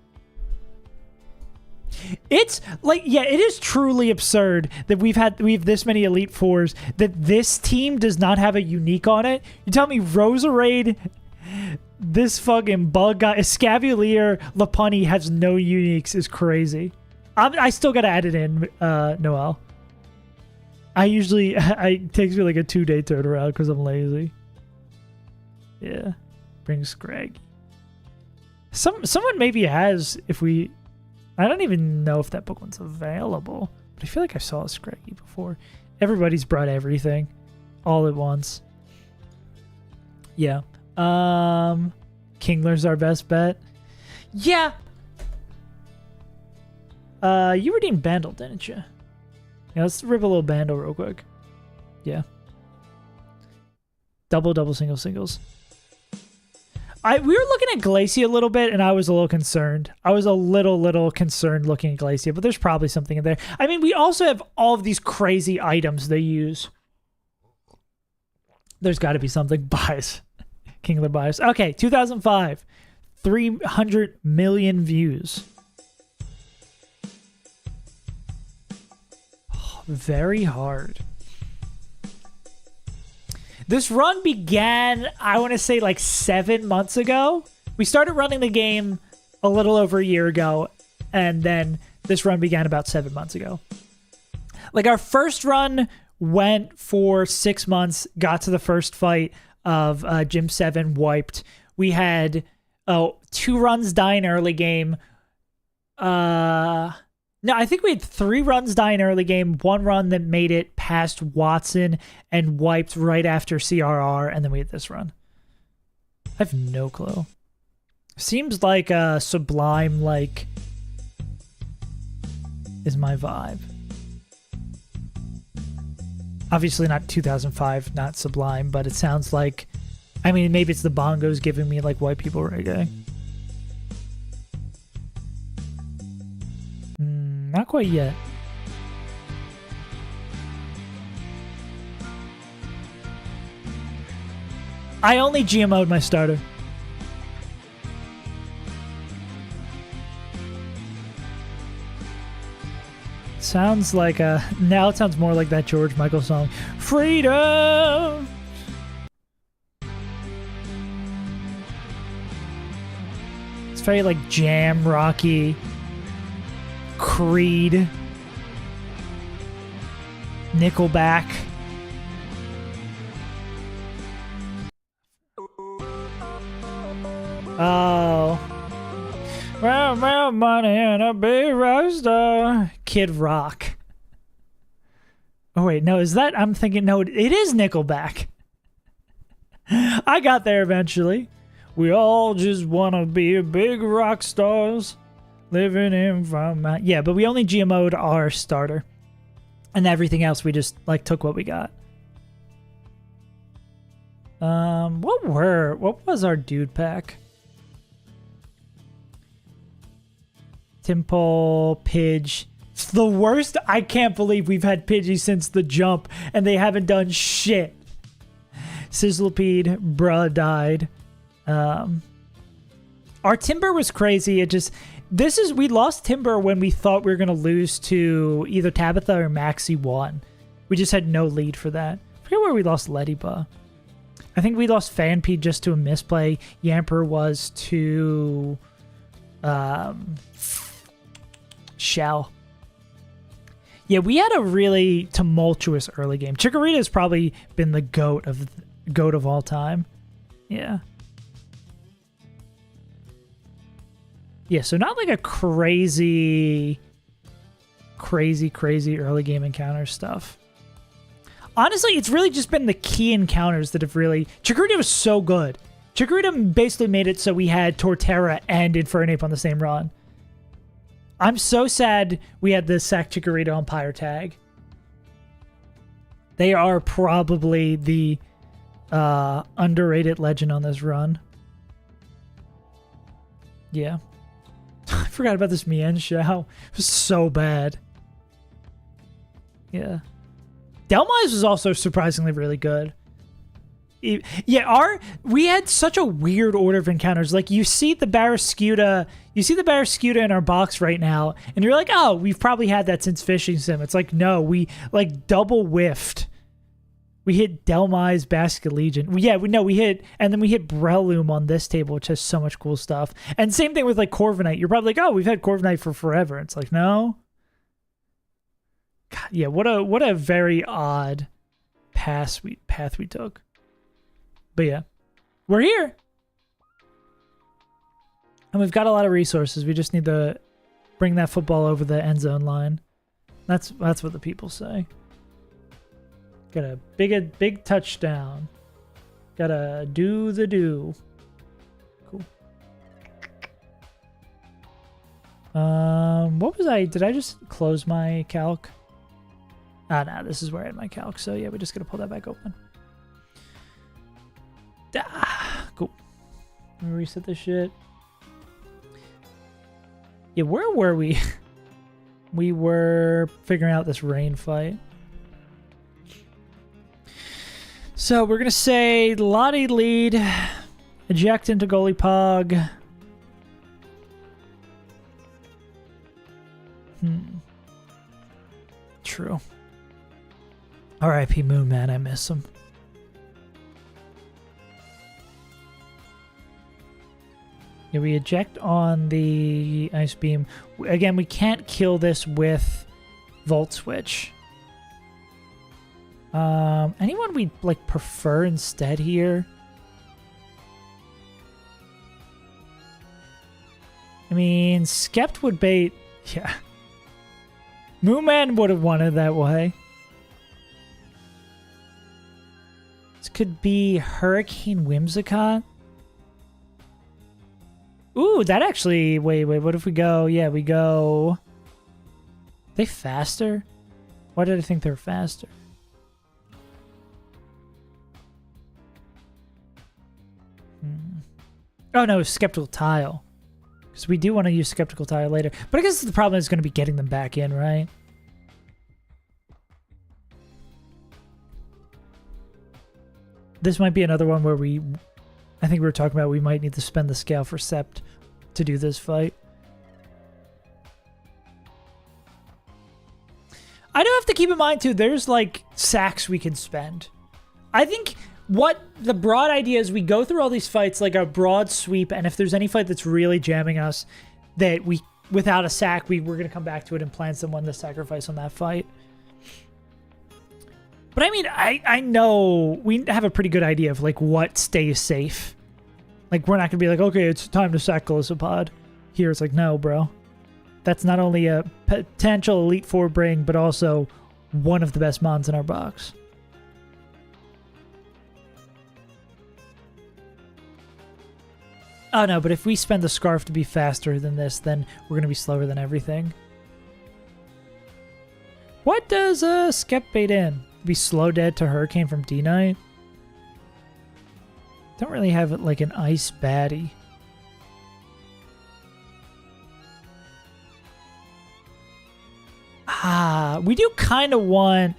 It's like, yeah, it is truly absurd that we have this many Elite Fours, that this team does not have a unique on it. You tell me Roserade, this fucking bug guy, Escavalier, Lopunny has no uniques is crazy. I still gotta add it in, Noel. It takes me like a 2-day turnaround because I'm lazy. Yeah. Bring Scraggy. Someone maybe has, I don't even know if that book one's available, but I feel like I saw a Scraggy before. Everybody's brought everything all at once. Yeah. Kingler's our best bet. Yeah. You redeemed Bandle, didn't you? Yeah, let's rip a little Bandle real quick. Yeah. Double, singles. We were looking at Glacia a little bit, and I was a little concerned. I was a little concerned looking at Glacia, but there's probably something in there. I mean, we also have all of these crazy items they use. There's got to be something. Bias. Kingler bias. Okay, 2005. 300 million views. Oh, very hard. This run began, I want to say, like 7 months ago. We started running the game a little over a year ago, and then this run began about 7 months ago. Like, our first run went for 6 months, got to the first fight of Gym 7, wiped. We had 2 runs die in early game. No, I think we had 3 runs die in early game, 1 run that made it past Watson and wiped right after CRR, and then we had this run. I have no clue. Seems like Sublime, like, is my vibe. Obviously not 2005, not Sublime, but it sounds like, I mean, maybe it's the bongos giving me, like, white people reggae. Not quite yet. I only GMO'd my starter. Sounds like a... Now it sounds more like that George Michael song. Freedom! It's very like jam rocky. Creed. Nickelback. Oh. Well, money and a big rock star. Kid Rock. Oh, wait. No, is that... I'm thinking... No, it is Nickelback. I got there eventually. We all just want to be big rock stars. Living in from... Yeah, but we only GMO'd our starter. And everything else, we just, like, took what we got. What was our dude pack? Temple, Pidge. It's the worst. I can't believe we've had Pidgey since the jump, and they haven't done shit. Sizzlipede, bruh, died. Our Timber was crazy. It just... we lost Timber when we thought we were going to lose to either Tabitha or Maxie 1. We just had no lead for that. I forget where we lost Leddyba. I think we lost Fanpede just to a misplay. Yamper was to... Shell. Yeah, we had a really tumultuous early game. Chikorita has probably been the goat of all time. Yeah. Yeah, so not like a crazy early game encounter stuff. Honestly, it's really just been the key encounters that have really... Chikorita was so good. Chikorita basically made it so we had Torterra and Infernape on the same run. I'm so sad we had the Sack Chikorita on Pyre Tag. They are probably the underrated legend on this run. Yeah. I forgot about this Mienshao. It was so bad. Yeah. Delmise was also surprisingly really good. Yeah, we had such a weird order of encounters. Like, you see the Barraskewda in our box right now, and you're like, oh, we've probably had that since Fishing Sim. It's like, no, we like double whiffed. We hit Delmise, Basculegion. We hit, and then we hit Breloom on this table, which has so much cool stuff. And same thing with like Corviknight. You're probably like, oh, we've had Corviknight for forever. It's like, no. God, yeah, what a very odd path we took. But yeah, we're here. And we've got a lot of resources. We just need to bring that football over the end zone line. That's what the people say. Got a big touchdown. Gotta do the do. Cool. What was Did I just close my calc? Ah, nah, this is where I had my calc. So yeah, we just gotta pull that back open. Cool. Let me reset this shit. Yeah, where were we? We were figuring out this rain fight. So we're going to say Lottie lead, eject into goalie Pog. True. R.I.P. Moon Man, I miss him. Yeah, we eject on the Ice Beam. Again, we can't kill this with Volt Switch. Anyone we'd like prefer instead here? I mean, Skept would bait. Yeah. Mooman would have won it that way. This could be Hurricane Whimsicott. Ooh, that actually... Wait, what if we go... Yeah, we go... Are they faster? Why did I think they were faster? Oh, no, Skeptical Tile. Because we do want to use Skeptical Tile later. But I guess the problem is going to be getting them back in, right? This might be another one where I think we were talking about we might need to spend the scale for Sept to do this fight. I do have to keep in mind too, there's like sacks we can spend. I think what the broad idea is, we go through all these fights like a broad sweep, and if there's any fight that's really jamming us that we, without a sack, we're going to come back to it and plan someone to sacrifice on that fight. But I mean, I know we have a pretty good idea of like what stays safe. Like we're not going to be like, okay, it's time to sack Gallisopod. Here it's like, no, bro. That's not only a potential Elite Four bring, but also one of the best mons in our box. Oh no, but if we spend the Scarf to be faster than this, then we're going to be slower than everything. What does Skep bait in? Be slow dead to Hurricane from D-Knight? Don't really have it like an ice baddie. We do kind of want...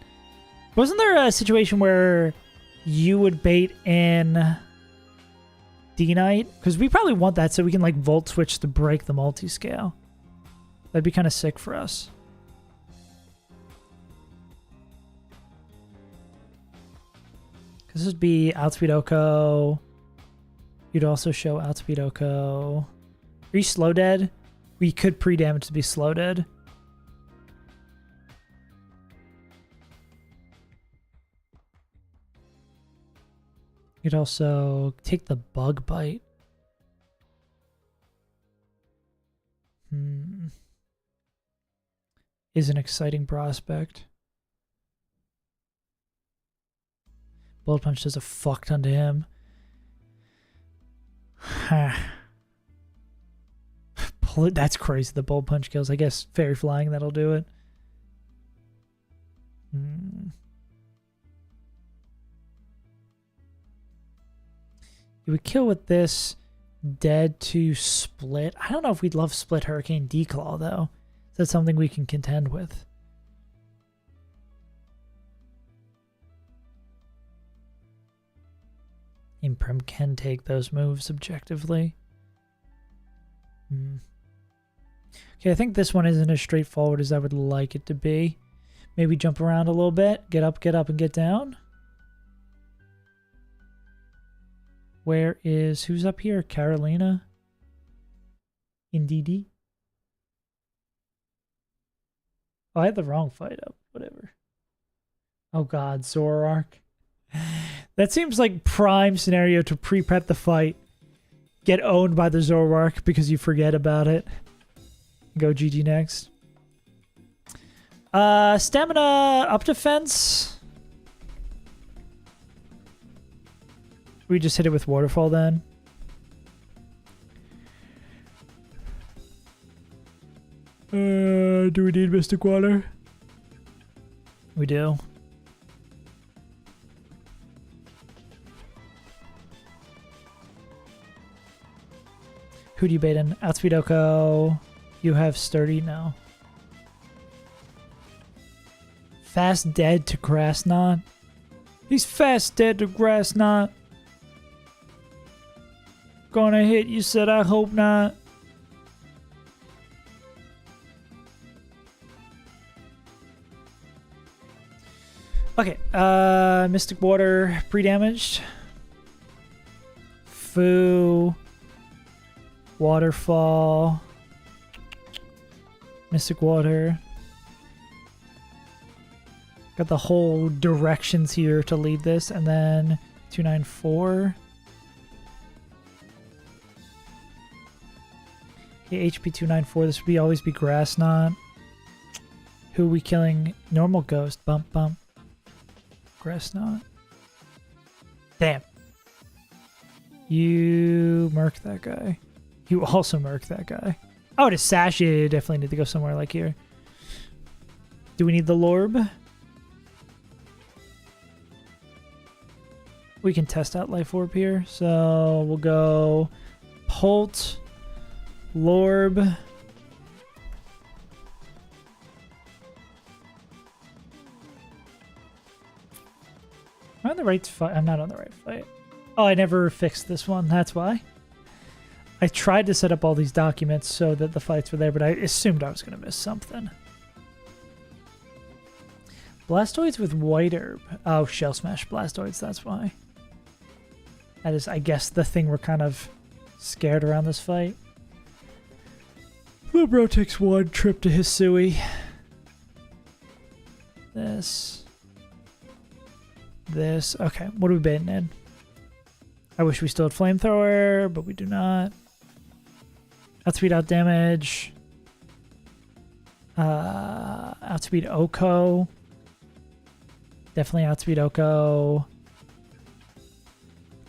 Wasn't there a situation where you would bait in D-Knight? Because we probably want that so we can like Volt Switch to break the multi-scale. That'd be kind of sick for us. This would be Outspeed Oko. You'd also show Outspeed Oko. Are you slow dead? We could pre-damage to be slow dead. You'd also take the Bug Bite. Is an exciting prospect. Bullet Punch does a fuck ton to him. That's crazy. The Bullet Punch kills. I guess Fairy Flying, that'll do it. You would kill with this. Dead to Split. I don't know if we'd love Split Hurricane Declaw, though. That's something we can contend with. Imprim can take those moves objectively. Okay, I think this one isn't as straightforward as I would like it to be. Maybe jump around a little bit. Get up, and get down. Where is... Who's up here? Carolina? Indeedy? Oh, I had the wrong fight up. Whatever. Oh god, Zoroark. That seems like prime scenario to pre-prep the fight. Get owned by the Zoroark because you forget about it. Go GG next. Stamina up defense. We just hit it with Waterfall then. Do we need Mystic Water? We do. Who do you bait in? Outspeed Oko. You have Sturdy now. Fast dead to Grass Knot. He's fast dead to Grass Knot. Gonna hit, you said, I hope not. Okay, Mystic Water pre-damaged. Foo. Waterfall. Mystic Water. Got the whole directions here to lead this, and then 294. Okay, HP 294. This would always be Grass Knot. Who are we killing? Normal Ghost. Bump, bump. Grass Knot. Damn. You murk that guy. You also murk that guy. Oh, to Sash, you definitely need to go somewhere like here. Do we need the Lorb? We can test out Life Orb here. So we'll go Polt, Lorb. I'd the right fight? I'm not on the right fight. Oh, I never fixed this one. That's why. I tried to set up all these documents so that the fights were there, but I assumed I was going to miss something. Blastoids with white herb. Oh, Shell Smash Blastoids, that's why. That is, I guess, the thing we're kind of scared around this fight. Little bro takes one trip to Hisui. This. Okay, what are we baiting in? I wish we still had Flamethrower, but we do not. Outspeed, out damage. Outspeed Oko. Definitely outspeed Oko.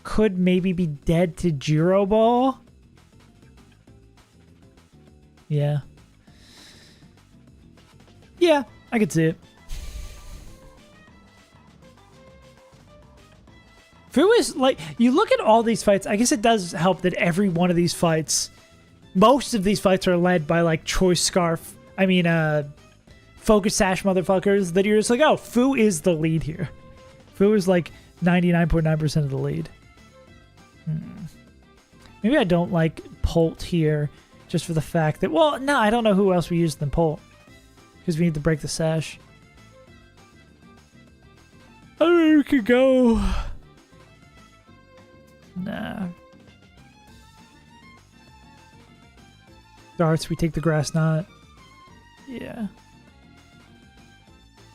Could maybe be dead to Gyro Ball. Yeah. Yeah, I could see it. Fu is like, you look at all these fights, I guess it does help that every one of these fights, most of these fights are led by like Choice Scarf. I mean, Focus Sash motherfuckers that you're just like, oh, Fu is the lead here. Fu is like 99.9% of the lead. Maybe I don't like Polt here just for the fact that, well, no, I don't know who else we use than Polt. Because we need to break the sash. I don't know, we could go. Nah. Darts, we take the Grass Knot. Yeah.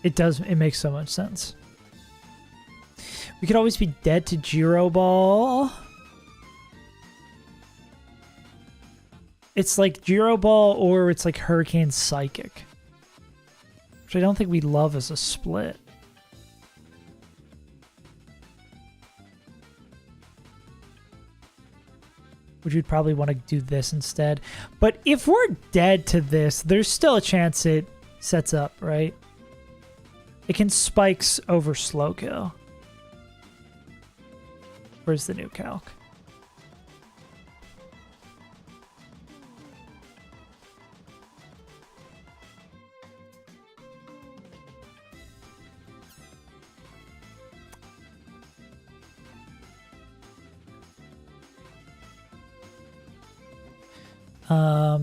It does, it makes so much sense. We could always be dead to Gyro Ball. It's like Gyro Ball or it's like Hurricane Psychic. Which I don't think we love as a split. Which you'd probably want to do this instead. But if we're dead to this, there's still a chance it sets up, right? It can spikes over slow kill. Where's the new calc?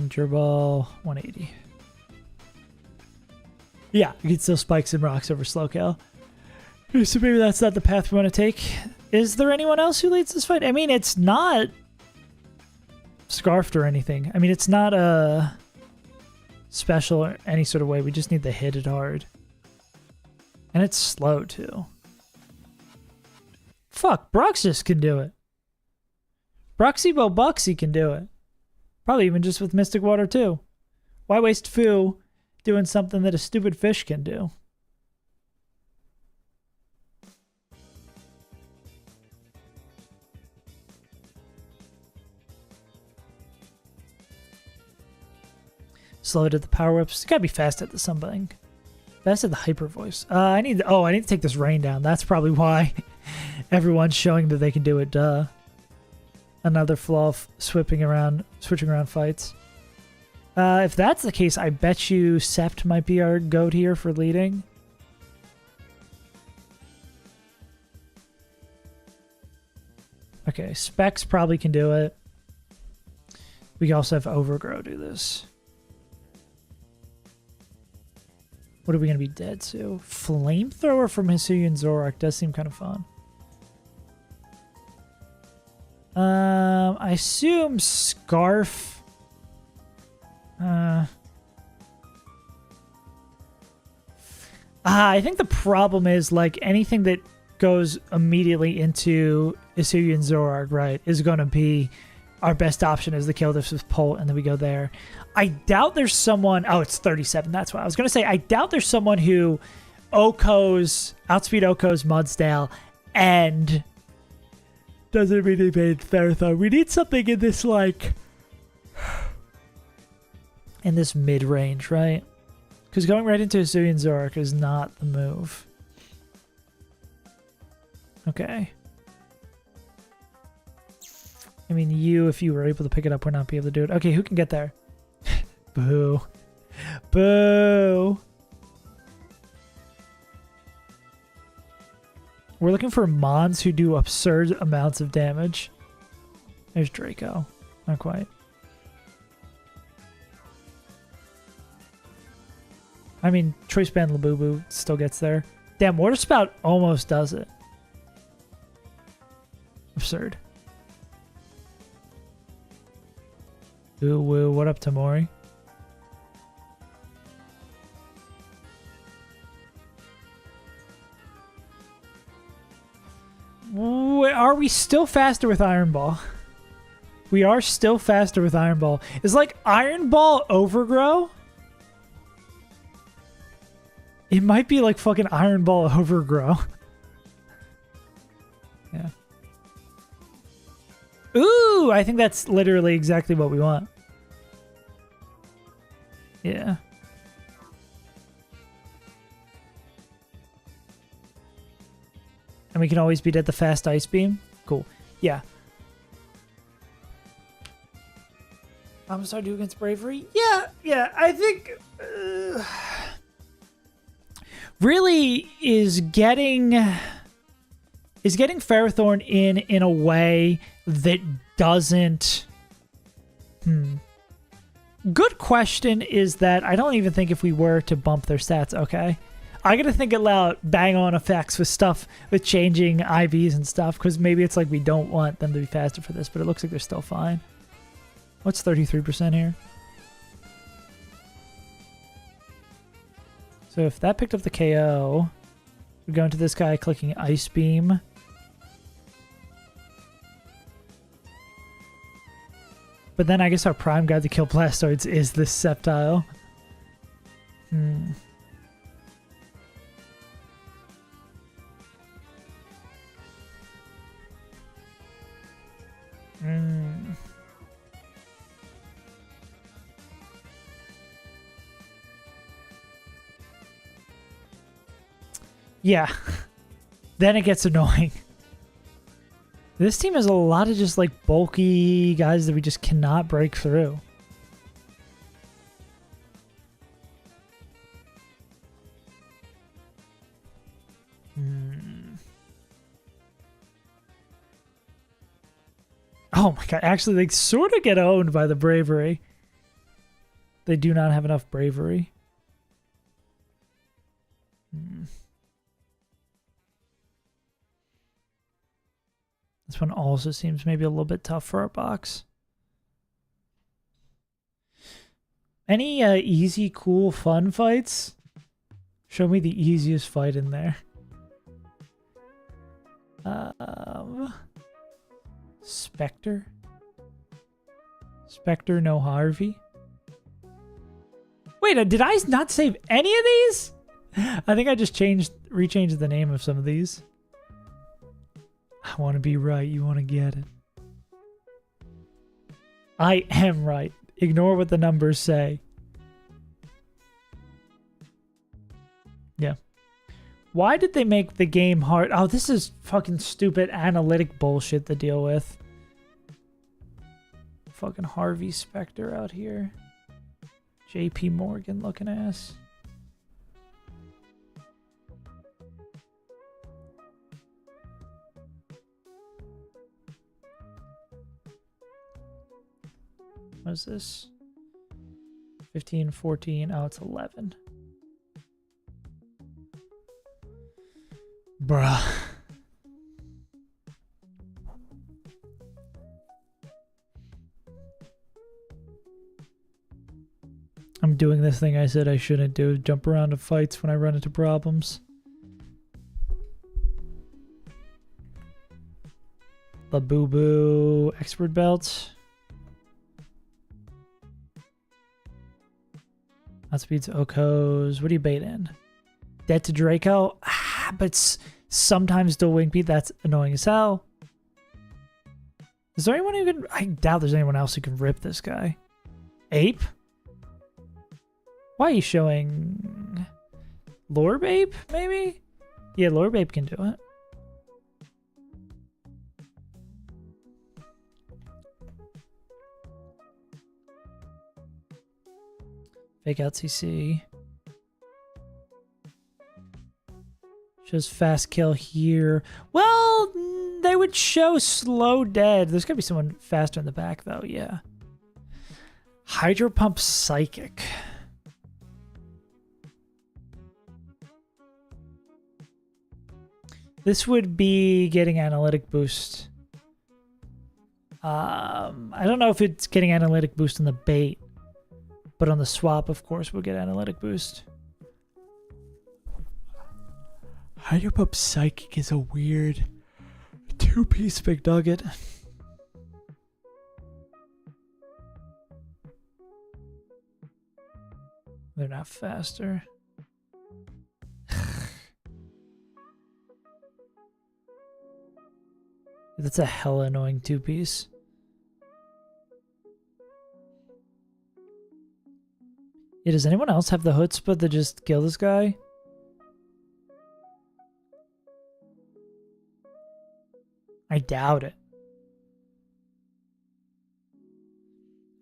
Gerbil 180. Yeah, you can still spikes and rocks over slow kill. So maybe that's not the path we want to take. Is there anyone else who leads this fight? I mean, it's not scarfed or anything. I mean, it's not a special or any sort of way. We just need to hit it hard. And it's slow too. Fuck, Broxus can do it. Broxybo Buxy can do it. Probably even just with Mystic Water too. Why waste Fu doing something that a stupid fish can do? Slow to the power whips. You gotta be fast at the something. Fast at the hyper voice. I need to take this rain down. That's probably why everyone's showing that they can do it. Duh. Another flaw of switching around fights. If that's the case, I bet you Sept might be our goat here for leading. Okay, Specs probably can do it. We also have Overgrow do this. What are we going to be dead to? Flamethrower from Hisuian Zoroark does seem kind of fun. I assume Scarf. I think the problem is like anything that goes immediately into Hisuian Zoroark, right, is going to be our best option is to kill this with Polt, and then we go there. I doubt there's someone... Oh, it's 37. That's why I was going to say, I doubt there's someone who outspeed Oko's Mudsdale and doesn't really made Therathon. We need something in this, like... in this mid-range, right? Because going right into Hisuian Zoroark is not the move. Okay. I mean, if you were able to pick it up, would not be able to do it. Okay, who can get there? Boo. Boo. We're looking for Mons who do absurd amounts of damage. There's Draco. Not quite. I mean, Choice Band Labubu still gets there. Damn, Water Spout almost does it. Absurd. Ooh, woo, what up, Tamori? Are we still faster with Iron Ball? We are still faster with Iron Ball. Is like Iron Ball Overgrow? It might be like fucking Iron Ball Overgrow. Yeah. Ooh, I think that's literally exactly what we want. Yeah. And we can always beat at the fast ice beam. Cool. Yeah. I'm gonna start doing against Bravery. Yeah. I think really is getting Ferrothorn in a way that doesn't. Good question is that I don't even think if we were to bump their stats. Okay. I gotta think it loud, bang on effects with stuff, with changing IVs and stuff, because maybe it's like we don't want them to be faster for this, but it looks like they're still fine. What's 33% here? So if that picked up the KO, we go into this guy clicking Ice Beam. But then I guess our prime guide to kill Blastoids is this Sceptile. Yeah. Then it gets annoying. This team has a lot of just like bulky guys that we just cannot break through. Oh my god, actually they sort of get owned by the Bravery. They do not have enough Bravery. This one also seems maybe a little bit tough for our box. Any easy, cool, fun fights? Show me the easiest fight in there. Spectre? Spectre, no Harvey? Wait, did I not save any of these? I think I just rechanged the name of some of these. I want to be right. You want to get it. I am right. Ignore what the numbers say. Yeah. Why did they make the game hard? Oh, this is fucking stupid analytic bullshit to deal with. Fucking Harvey Specter out here. JP Morgan looking ass. What is this? 15, 14. Oh, it's 11. Bruh. I'm doing this thing I said I shouldn't do. Jump around to fights when I run into problems. Labubu. Expert belt. Outspeeds Okos. What do you bait in? Dead to Draco? But sometimes dual wing beat. That's annoying as hell. Is there anyone who can... I doubt there's anyone else who can rip this guy. Ape? Why are you showing... Lorb Ape, maybe? Yeah, Lorb Ape can do it. Fake out CC. Shows fast kill here. Well, they would show slow dead. There's gotta be someone faster in the back though, yeah. Hydro pump psychic. This would be getting analytic boost. I don't know if it's getting analytic boost on the bait, but on the swap, of course, we'll get analytic boost. Hydropump Psychic is a weird two-piece McNugget. They're not faster. That's a hella annoying two-piece. Yeah, does anyone else have the chutzpah to just kill this guy? I doubt it.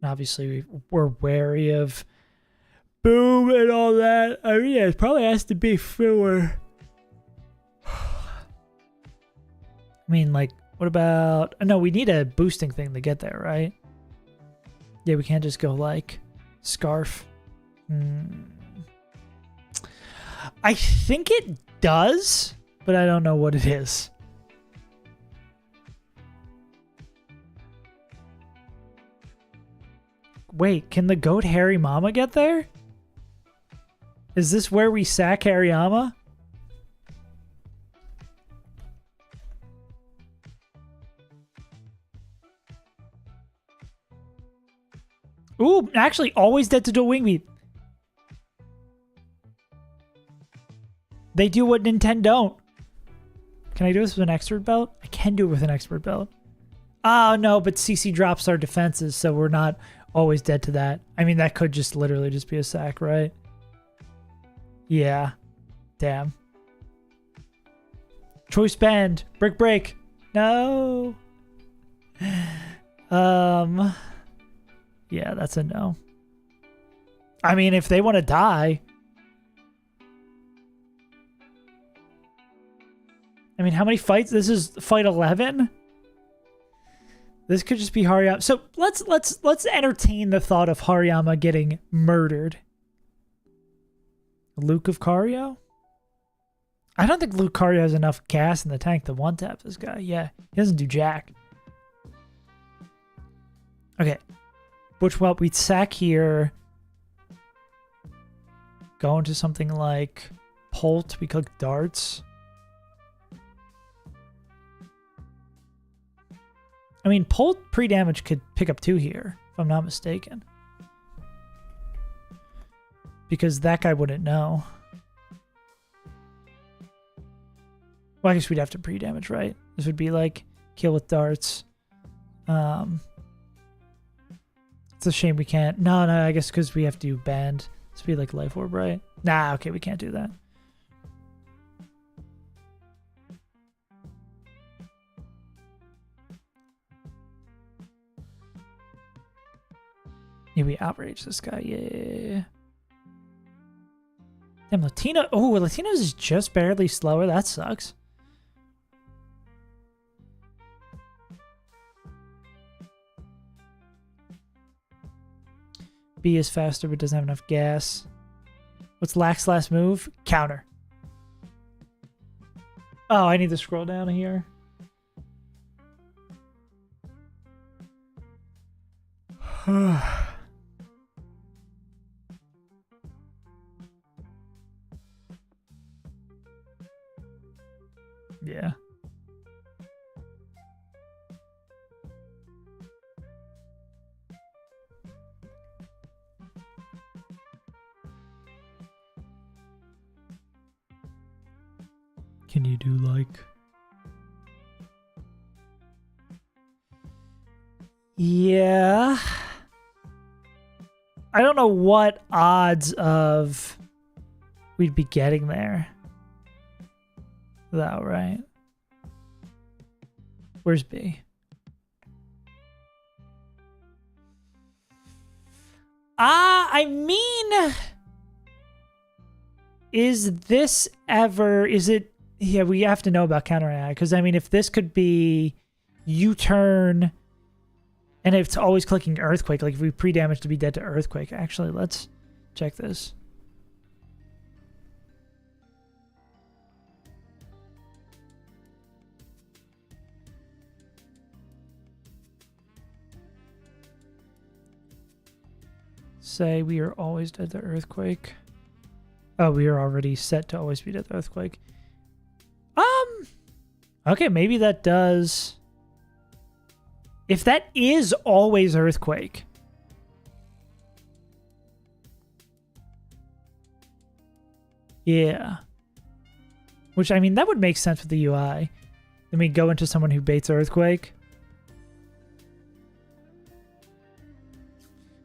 Obviously, we're wary of boom and all that. I mean, yeah, it probably has to be fewer. I mean, like, what about... No, we need a boosting thing to get there, right? Yeah, we can't just go, like, Scarf. I think it does, but I don't know what it is. Wait, can the goat Harry Mama get there? Is this where we sack Hariyama? Ooh, actually, always dead to dual wing beat. They do what Nintendo don't. Can I do this with an expert belt? I can do it with an expert belt. Oh, no, but CC drops our defenses, so we're not always dead to that. I mean, that could just literally just be a sack, right? Yeah. Damn. Choice band. Brick break. No. Yeah, that's a no. I mean, if they want to die. I mean, how many fights? This is fight 11. This could just be Hariyama. So let's entertain the thought of Hariyama getting murdered. Luke of Cario? I don't think Luke Cario has enough gas in the tank to one-tap this guy. Yeah, he doesn't do jack. Okay. Which, well, we'd sack here. Go into something like Polt. We click darts. I mean, Polt pre-damage could pick up 2 here, if I'm not mistaken. Because that guy wouldn't know. Well, I guess we'd have to pre-damage, right? This would be like kill with darts. It's a shame we can't. No, I guess because we have to band. This would be like Life Orb, right? Nah, okay, we can't do that. Yeah, we outrage this guy. Yeah. Damn, Latina. Oh, Latina's is just barely slower. That sucks. B is faster but doesn't have enough gas. What's Lax's last move? Counter. Oh, I need to scroll down here. Yeah. Can you do like... Yeah. I don't know what odds of we'd be getting there. Though, right? Where's B? I mean, is this ever... Is it Yeah, we have to know about counter AI, because I mean, if this could be U-turn, and it's always clicking earthquake, like if we pre-damage to be dead to earthquake. Actually, let's check this. Say we are always dead to earthquake. Oh, we are already set to always be dead to earthquake. Okay, maybe that does. If that is always earthquake. Yeah. Which, I mean, that would make sense with the UI. Then we go into someone who baits earthquake.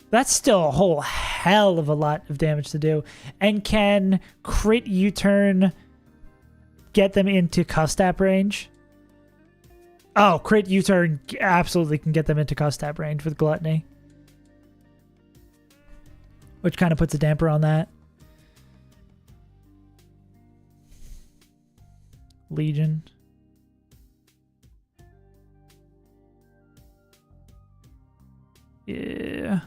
That's still a whole hell of a lot of damage to do. And can crit U-turn get them into Custap range? Oh, crit U-turn absolutely can get them into Custap range with Gluttony. Which kind of puts a damper on that. Legion. Yeah.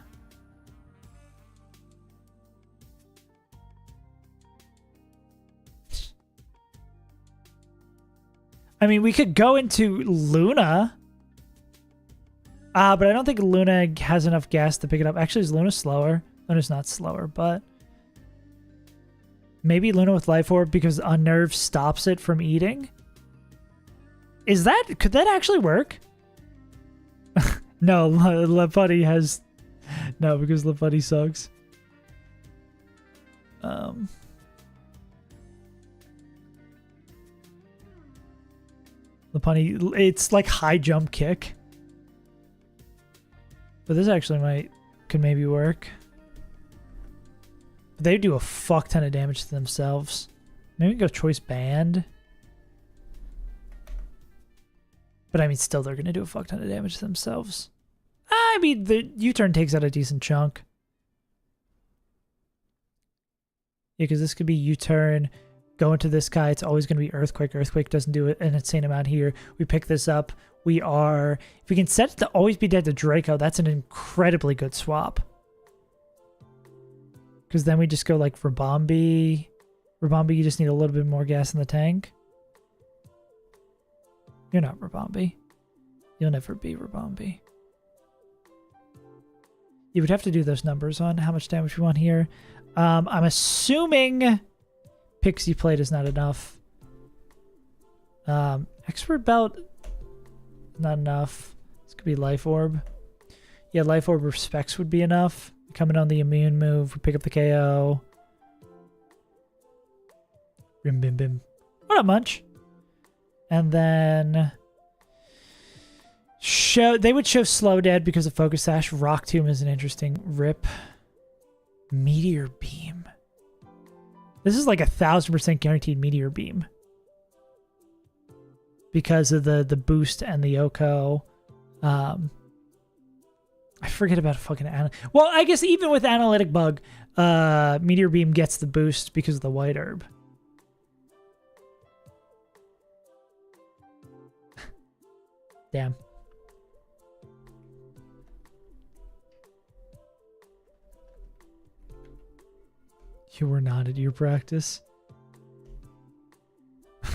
I mean, we could go into Luna. But I don't think Luna has enough gas to pick it up. Actually, is Luna slower? Luna's not slower, but... Maybe Luna with Life Orb because Unnerve stops it from eating? Is that... Could that actually work? No, Leputty has... No, because Leputty sucks. Leputty... It's like high jump kick. But this actually could maybe work. They do a fuck ton of damage to themselves. Maybe go choice band. But I mean, still, they're going to do a fuck ton of damage to themselves. I mean, the U-turn takes out a decent chunk. Yeah, because this could be U-turn. Go into this guy. It's always going to be Earthquake. Earthquake doesn't do an insane amount here. We pick this up. We are... If we can set it to always be dead to Draco, that's an incredibly good swap. Because then we just go like Rabombi. Rabombi, you just need a little bit more gas in the tank. You're not Rabombi. You'll never be Rabombi. You would have to do those numbers on how much damage we want here. I'm assuming Pixie Plate is not enough. Expert Belt, not enough. This could be Life Orb. Yeah, Life Orb Respects would be enough. Coming on the immune move, we pick up the KO. Rim bim bim. What up, Munch? And then they would show Slow Dead because of Focus Sash. Rock Tomb is an interesting rip. Meteor Beam. This is like 1,000% guaranteed Meteor Beam. Because of the boost and the Oko. I forget about fucking... Well, I guess even with Analytic Bug, Meteor Beam gets the boost because of the White Herb. Damn. You were not at your practice?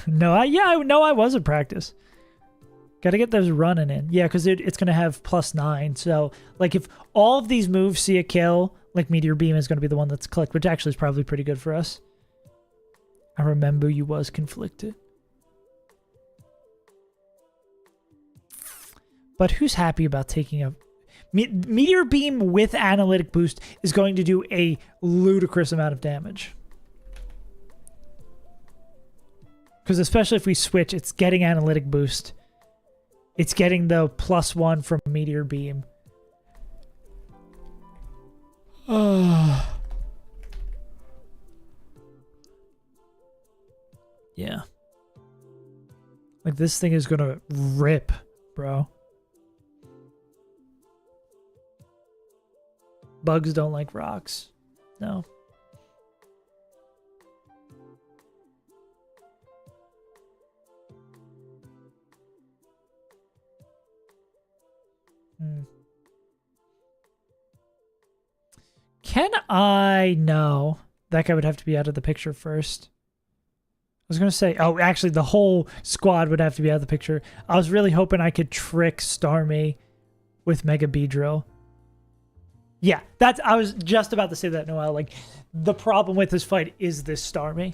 No, I was at practice. Gotta get those running in. Yeah, because it's going to have +9. So, like, if all of these moves see a kill, like, Meteor Beam is going to be the one that's clicked, which actually is probably pretty good for us. I remember you was conflicted. But who's happy about taking a... Meteor Beam with Analytic Boost is going to do a ludicrous amount of damage. Because especially if we switch, it's getting Analytic Boost. It's getting the +1 from Meteor Beam. Yeah. Like, this thing is gonna rip, bro. Bugs don't like rocks. No. Can I? No. That guy would have to be out of the picture first. I was going to say, oh, actually, the whole squad would have to be out of the picture. I was really hoping I could trick Starmie with Mega Beedrill. Yeah, I was just about to say that, Noel. Like, the problem with this fight is this Starmie.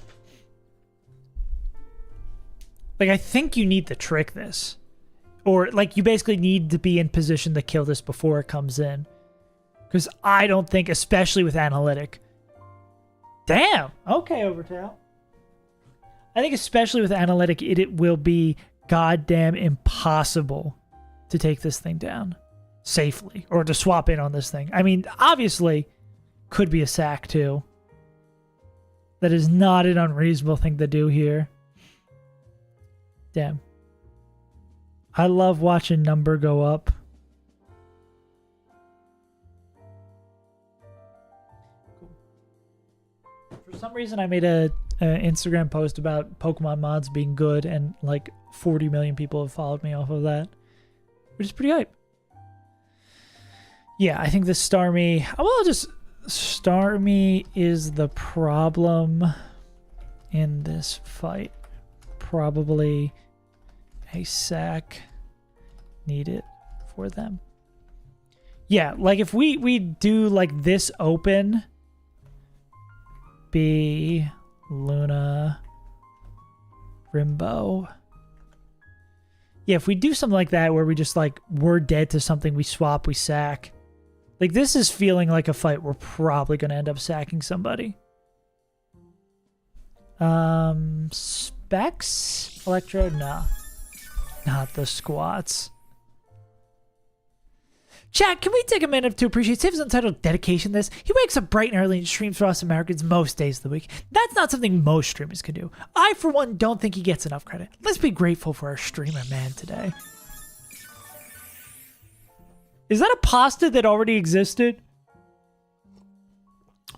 Like, I think you need to trick this. Or, like, you basically need to be in position to kill this before it comes in. Because I don't think, especially with Analytic. Damn! Okay, Overtail. I think especially with Analytic, it will be goddamn impossible to take this thing down safely. Or to swap in on this thing. I mean, obviously, could be a sack, too. That is not an unreasonable thing to do here. Damn. I love watching number go up. For some reason, I made a Instagram post about Pokemon mods being good, and like 40 million people have followed me off of that, which is pretty hype. Yeah, I think the Starmie... Well, just... Starmie is the problem in this fight. Probably a sack needed for them. Yeah, like if we do like this open... B, Luna, Rimbo. Yeah, if we do something like that where we just like, we're dead to something, we swap, we sack. Like this is feeling like a fight we're probably going to end up sacking somebody. Specs? Electro? Nah. Not the squats. Chat, can we take a minute to appreciate Save's Untitled dedication to this? He wakes up bright and early and streams for us Americans most days of the week. That's not something most streamers can do. I, for one, don't think he gets enough credit. Let's be grateful for our streamer man today. Is that a pasta that already existed?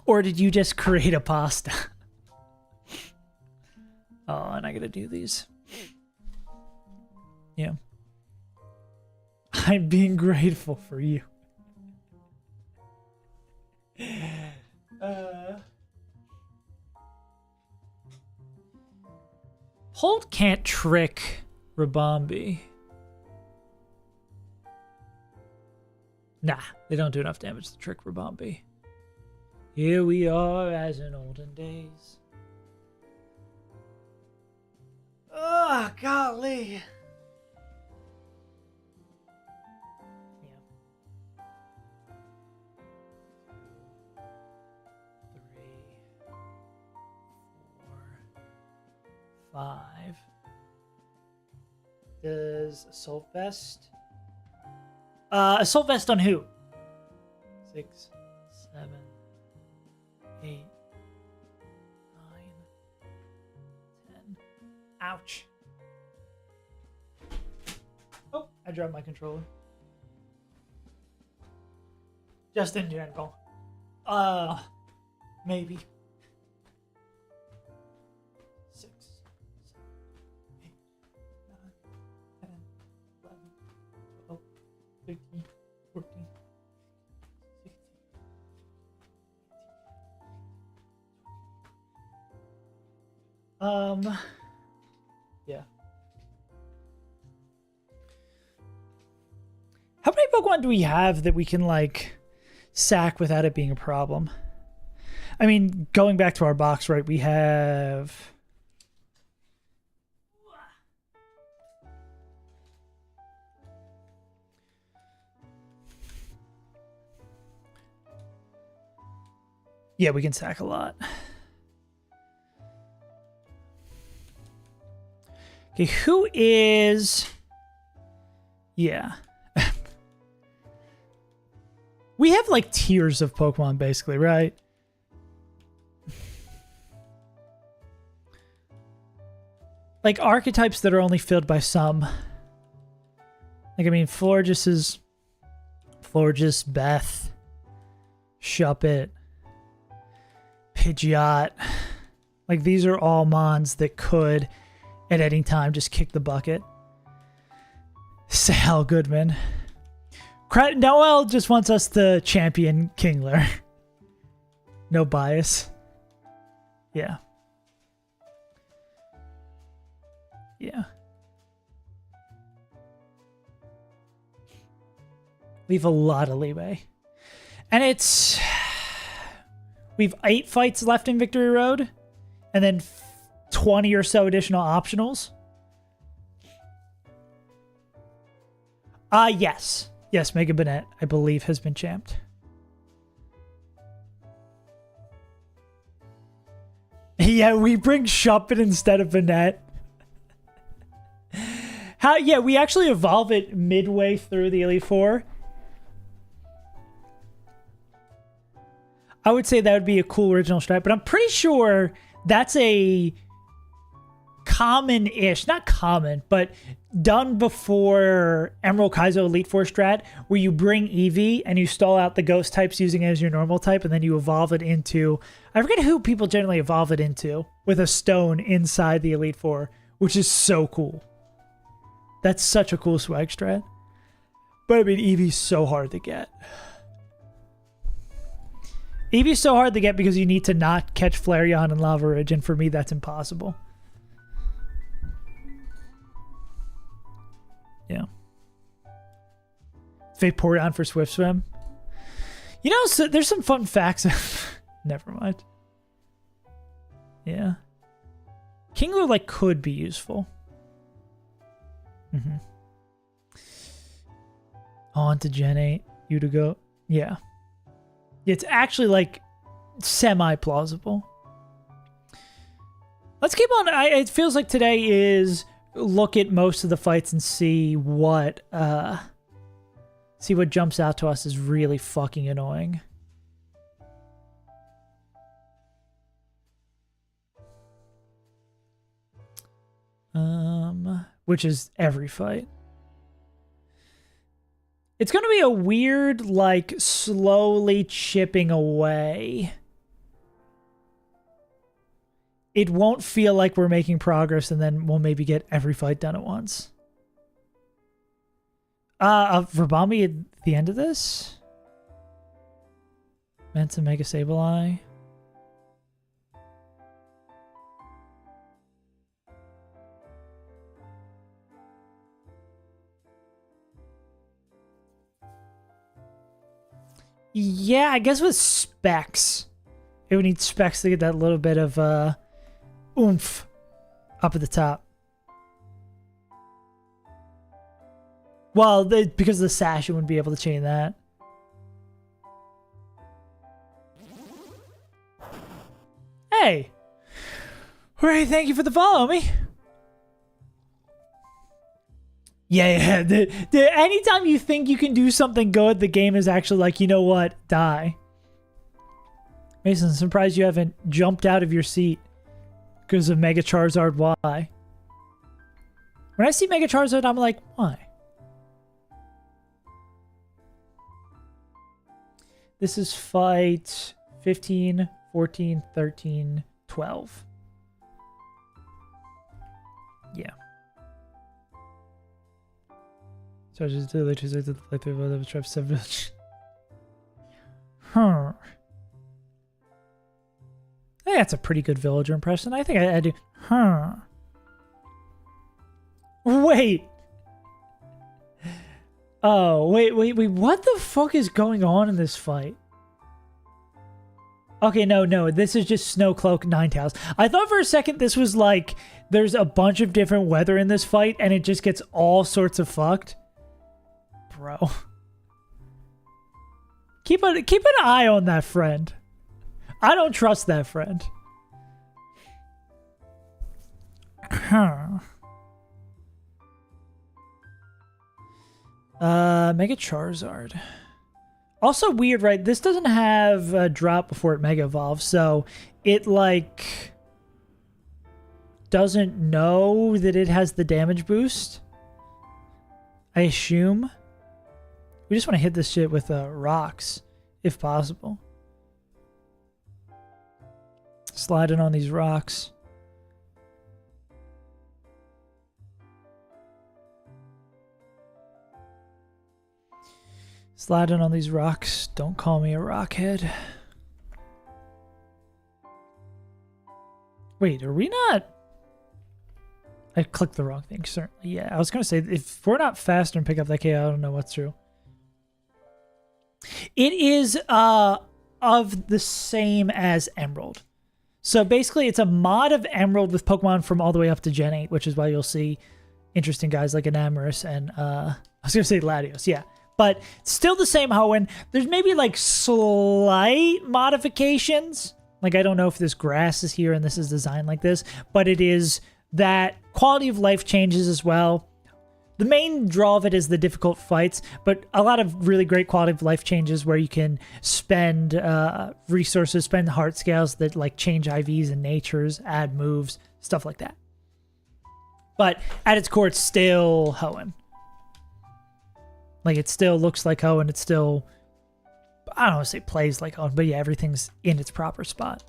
Or did you just create a pasta? Oh, and I gotta do these. Yeah. I'm being grateful for you. Holt can't trick Rabombi. Nah, they don't do enough damage to trick Rabombi. Here we are as in olden days. Oh, golly. Five. Does Assault Vest? Assault Vest on who? 6, 7, 8, 9, 10. Ouch. Oh, I dropped my controller. Just in general. Maybe. 6, 7, 8, 9, 10, 11, 12, 13, 14, 16, 18. Yeah. How many Pokemon do we have that we can, like, sack without it being a problem? I mean, going back to our box, right, we have... Yeah, we can sack a lot. Okay, who is... Yeah. We have, like, tiers of Pokemon, basically, right? Like, archetypes that are only filled by some. Like, I mean, Florges is... Florges, Beth, Shuppet, Pidgeot. Like, these are all mons that could, at any time, just kick the bucket. Sal Goodman. Noel just wants us to champion Kingler. No bias. Yeah. Yeah. We have a lot of leeway. And it's... We have 8 fights left in Victory Road. And then 20 or so additional optionals. Yes. Yes, Mega Bennett, I believe, has been champed. Yeah, we bring Shuppet instead of Bennett. Yeah, we actually evolve it midway through the Elite Four. I would say that would be a cool original strat, but I'm pretty sure that's a common-ish, not common, but done before Emerald Kaizo Elite Four strat, where you bring Eevee and you stall out the ghost types using it as your normal type, and then you evolve it into... I forget who people generally evolve it into, with a stone inside the Elite Four, which is so cool. That's such a cool swag strat. But I mean, Eevee's so hard to get. Eevee's so hard to get because you need to not catch Flareon and Lava Ridge, and for me, that's impossible. Yeah. Vaporeon for Swift Swim. You know, so there's some fun facts. Never mind. Yeah. Kingler, like, could be useful. Mm-hmm. On to Gen 8. You to go. Yeah. It's actually, like, semi-plausible. Let's keep on. It feels like today is look at most of the fights and see what jumps out to us is really fucking annoying. Which is every fight. It's going to be a weird, like, slowly chipping away. It won't feel like we're making progress, and then we'll maybe get every fight done at once. Rabami at the end of this? Meant to Mega Sableye. Yeah, I guess with specs. It would need specs to get that little bit of oomph up at the top. Well, because of the sash, it wouldn't be able to chain that. Hey! Hooray, thank you for the follow, homie. Yeah. Anytime you think you can do something good, the game is actually like, you know what? Die. Mason, I'm surprised you haven't jumped out of your seat because of Mega Charizard. Why? When I see Mega Charizard, I'm like, why? This is fight 15, 14, 13, 12. Yeah. So I just did the playthrough of the Trap 7. Huh. I think that's a pretty good villager impression. I think I do. Huh. Wait. Oh, wait. What the fuck is going on in this fight? Okay, no. This is just Snowcloak Ninetales. I thought for a second this was like there's a bunch of different weather in this fight and it just gets all sorts of fucked. Bro. Keep an eye on that friend. I don't trust that friend. Mega Charizard. Also weird, right? This doesn't have a drop before it Mega Evolves, so it, like, doesn't know that it has the damage boost. I assume. We just want to hit this shit with rocks, if possible. Sliding on these rocks. Sliding on these rocks. Don't call me a rockhead. Wait, are we not? I clicked the wrong thing, certainly. Yeah, I was going to say, if we're not faster and pick up that KO, I don't know what's true. It is of the same as Emerald. So basically, it's a mod of Emerald with Pokemon from all the way up to Gen 8, which is why you'll see interesting guys like Enamorus and, I was going to say Latios, yeah. But still the same Hoenn. There's maybe like slight modifications. Like, I don't know if this grass is here and this is designed like this, but it is that quality of life changes as well. The main draw of it is the difficult fights, but a lot of really great quality of life changes where you can spend resources, spend heart scales that like change IVs and natures, add moves, stuff like that. But at its core, it's still Hoenn. Like, it still looks like Hoenn. It still, I don't want to say plays like Hoenn, but yeah, everything's in its proper spot.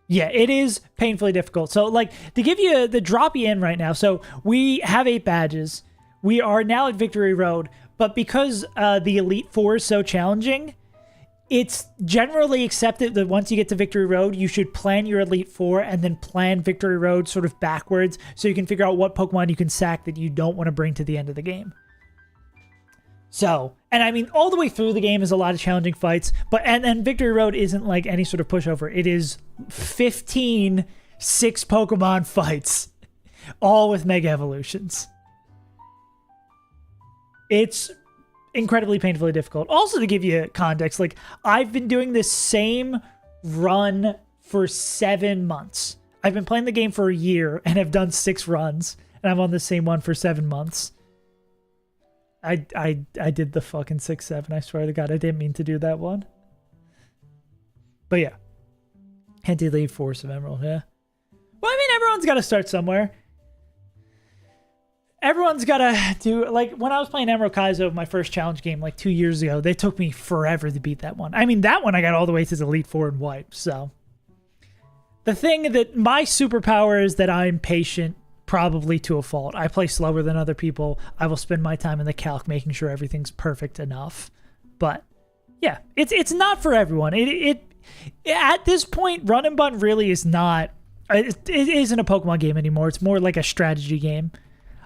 Yeah, it is painfully difficult. So, like, to give you the drop you in right now, so we have 8 badges. We are now at Victory Road, but because the Elite Four is so challenging, it's generally accepted that once you get to Victory Road, you should plan your Elite Four and then plan Victory Road sort of backwards so you can figure out what Pokemon you can sack that you don't want to bring to the end of the game. So, and I mean, all the way through the game is a lot of challenging fights, but and Victory Road isn't like any sort of pushover. It is 15 6 Pokemon fights, all with Mega Evolutions. It's incredibly painfully difficult. Also, to give you context, like, I've been doing this same run for 7 months. I've been playing the game for a year and have done 6 runs, and I'm on the same one for 7 months. I did the fucking 6-7. I swear to God, I didn't mean to do that one. But yeah. Anti-Elite Force of Emerald, yeah. Well, I mean, everyone's got to start somewhere. Everyone's got to do, like, when I was playing Emerald Kaizo, my first challenge game, like 2 years ago, they took me forever to beat that one. I mean, that one I got all the way to the Elite Four and wipe, so. The thing that, my superpower is that I'm patient, probably to a fault. I play slower than other people. I will spend my time in the calc making sure everything's perfect enough. But yeah, it's not for everyone. It at this point, Run and Bun really is not. It isn't a Pokemon game anymore. It's more like a strategy game.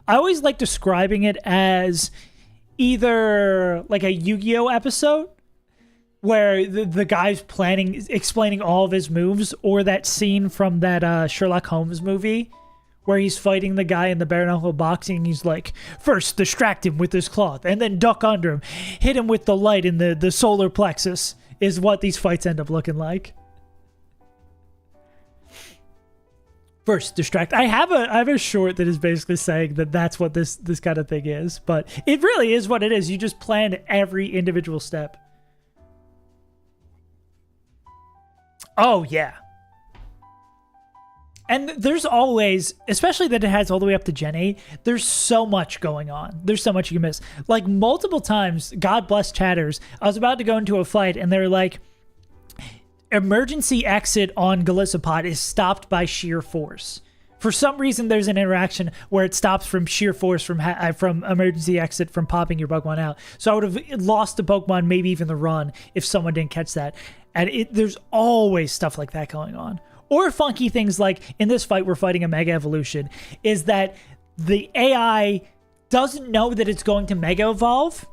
I always like describing it as either like a Yu-Gi-Oh episode where the guy's explaining all of his moves, or that scene from that Sherlock Holmes movie where he's fighting the guy in the bare knuckle boxing. He's like, first distract him with this cloth and then duck under him, hit him with the light in the solar plexus, is what these fights end up looking like. First distract. I have a short that is basically saying that that's what this kind of thing is, but it really is what it is. You just plan every individual step. Oh yeah. And there's always, especially that it has all the way up to Gen 8, there's so much going on. There's so much you can miss. Like, multiple times, God bless chatters, I was about to go into a fight, and they're like, emergency exit on Golisopod is stopped by sheer force. For some reason, there's an interaction where it stops from sheer force from emergency exit from popping your Pokemon out. So I would have lost the Pokemon, maybe even the run, if someone didn't catch that. And there's always stuff like that going on. Or funky things like, in this fight, we're fighting a Mega Evolution, is that the AI doesn't know that it's going to Mega Evolve,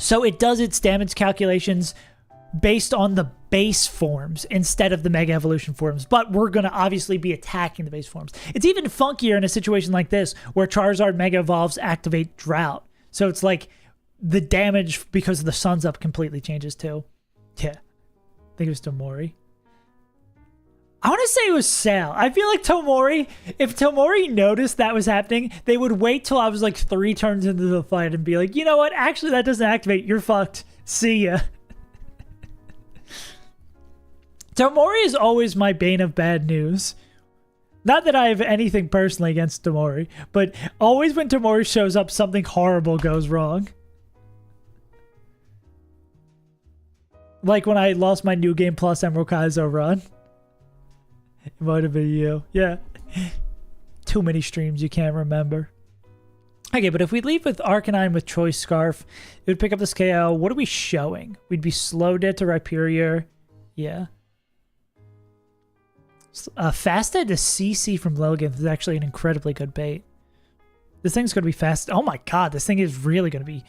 so it does its damage calculations based on the base forms instead of the Mega Evolution forms, but we're going to obviously be attacking the base forms. It's even funkier in a situation like this, where Charizard Mega Evolves activate Drought. So it's like, the damage, because of the sun's up, completely changes too. Yeah. I think it was Tomori. I want to say it was Sal. I feel like Tomori, if Tomori noticed that was happening, they would wait till I was like 3 turns into the fight and be like, you know what? Actually, that doesn't activate. You're fucked. See ya. Tomori is always my bane of bad news. Not that I have anything personally against Tomori, but always when Tomori shows up, something horrible goes wrong. Like when I lost my New Game Plus Emerald Kaizo run. It might have been you. Yeah. Too many streams you can't remember. Okay, but if we leave with Arcanine with Choice Scarf, it would pick up this KO. What are we showing? We'd be slow dead to Rhyperior. Yeah. Fast dead to CC from Logan is actually an incredibly good bait. This thing's going to be fast. Oh my god, this thing is really going to be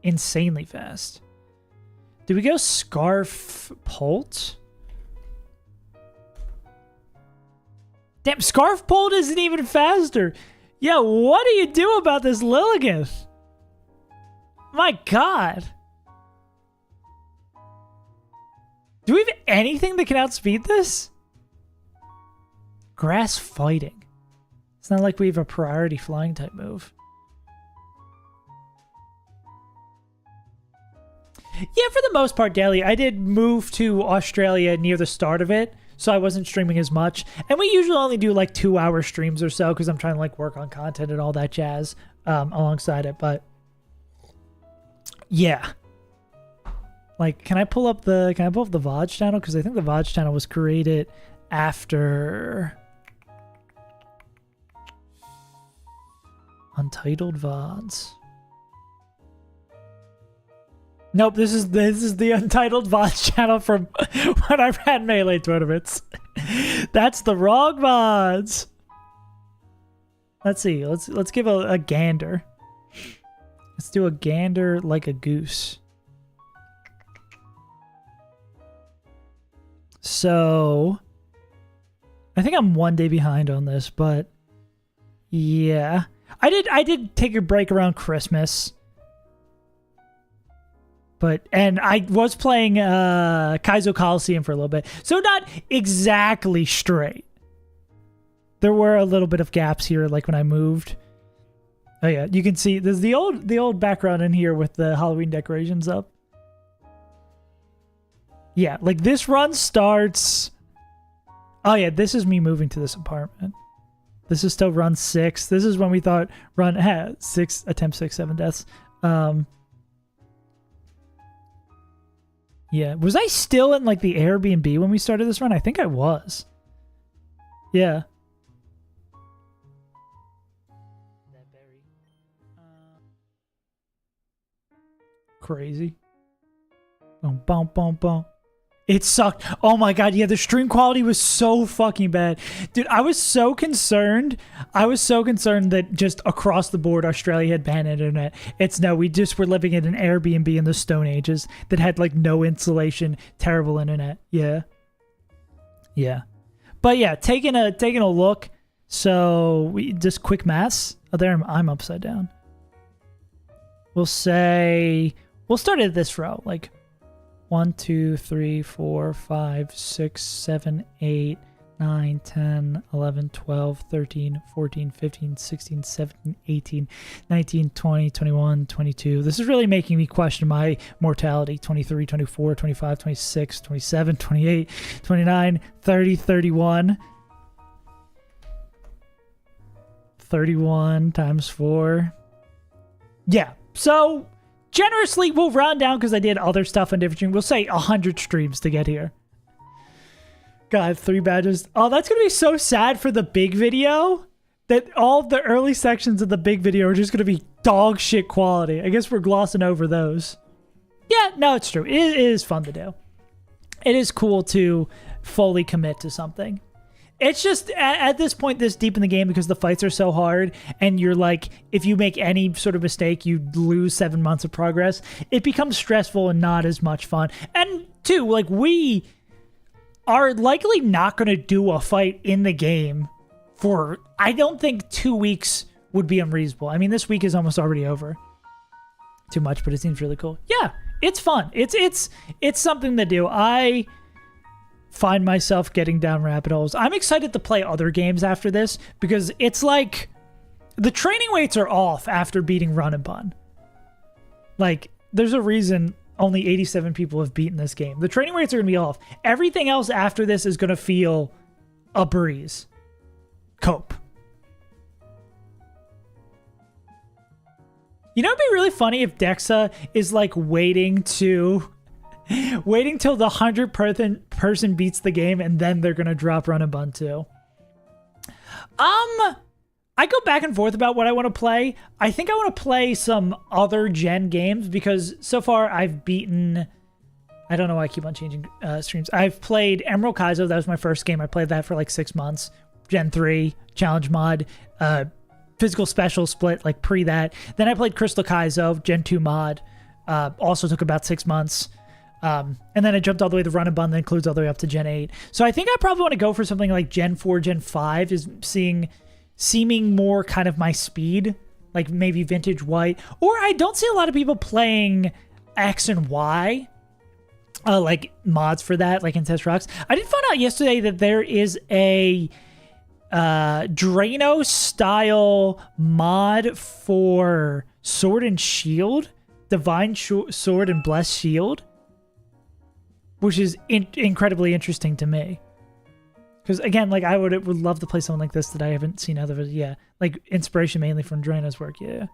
insanely fast. Do we go Scarf Polt? Damn, Scarf Polt isn't even faster. Yeah, what do you do about this Lilligant? My god. Do we have anything that can outspeed this? Grass Fighting. It's not like we have a priority flying type move. Yeah, for the most part, Daily, I did move to Australia near the start of it, so I wasn't streaming as much. And we usually only do like 2-hour streams or so because I'm trying to like work on content and all that jazz alongside it. But yeah, like, can I pull up the VOD channel? Because I think the VOD channel was created after Untitled VODs. Nope, this is the Untitled VODs channel from when I ran Melee tournaments. That's the wrong VODs. Let's see. Let's give a gander. Let's do a gander like a goose. So I think I'm 1 day behind on this, but yeah. I did take a break around Christmas. And I was playing Kaizo Coliseum for a little bit. So not exactly straight. There were a little bit of gaps here, like when I moved. Oh yeah, you can see there's the old background in here with the Halloween decorations up. Yeah, like this run starts. Oh yeah, this is me moving to this apartment. This is still run 6. This is when we thought run had 6 attempts, 6, 7 deaths. Yeah, was I still in like the Airbnb when we started this run? I think I was. Yeah. Crazy. Boom, boom, boom, boom. It sucked. Oh my god, yeah, the stream quality was so fucking bad. Dude, I was so concerned. That just across the board Australia had banned internet. It's no, we just were living in an Airbnb in the Stone Ages that had like no insulation, terrible internet. Yeah. Yeah. But yeah, taking a look. So we just quick maths. Oh, there I'm upside down. We'll say we'll start at this row, like 1, 2, 3, 4, 5, 6, 7, 8, 9, 10, 11, 12, 13, 14, 15, 16, 17, 18, 19, 20, 21, 22. This is really making me question my mortality. 23, 24, 25, 26, 27, 28, 29, 30, 31. 31 times 4. Yeah, so generously, we'll round down because I did other stuff on different streams. We'll say 100 streams to get here. God, 3 badges. Oh, that's going to be so sad for the big video that all the early sections of the big video are just going to be dog shit quality. I guess we're glossing over those. Yeah, no, it's true. It is fun to do. It is cool to fully commit to something. It's just at this point this deep in the game because the fights are so hard and you're like, if you make any sort of mistake, you lose 7 months of progress. It becomes stressful and not as much fun. And 2, like we are likely not going to do a fight in the game for, I don't think 2 weeks would be unreasonable. I mean, this week is almost already over. Too much, but it seems really cool. Yeah, it's fun. It's something to do. I find myself getting down rabbit holes. I'm excited to play other games after this because it's like the training weights are off after beating Run and Bun. Like, there's a reason only 87 people have beaten this game. The training weights are going to be off. Everything else after this is going to feel a breeze. Cope. You know, it'd be really funny if Dexa is like waiting till the 100 person beats the game and then they're gonna drop Run and Bun too. I go back and forth about what I want to play. I think I want to play some other gen games because so far I've beaten... I don't know why I keep on changing streams. I've played Emerald Kaizo. That was my first game. I played that for like 6 months. Gen 3, Challenge Mod, Physical Special split, like pre that. Then I played Crystal Kaizo, Gen 2 Mod. Also took about 6 months. And then I jumped all the way to Run and Bun that includes all the way up to Gen 8. So I think I probably want to go for something like Gen 4, Gen 5 is seeming more kind of my speed. Like maybe Vintage White. Or I don't see a lot of people playing X and Y. Like mods for that, like in Test Rocks. I did find out yesterday that there is a Drano style mod for Sword and Shield, Divine Sword and Blessed Shield, which is incredibly interesting to me. Because again, like I would love to play something like this that I haven't seen other. Yeah, like inspiration mainly from Drano's work. Yeah.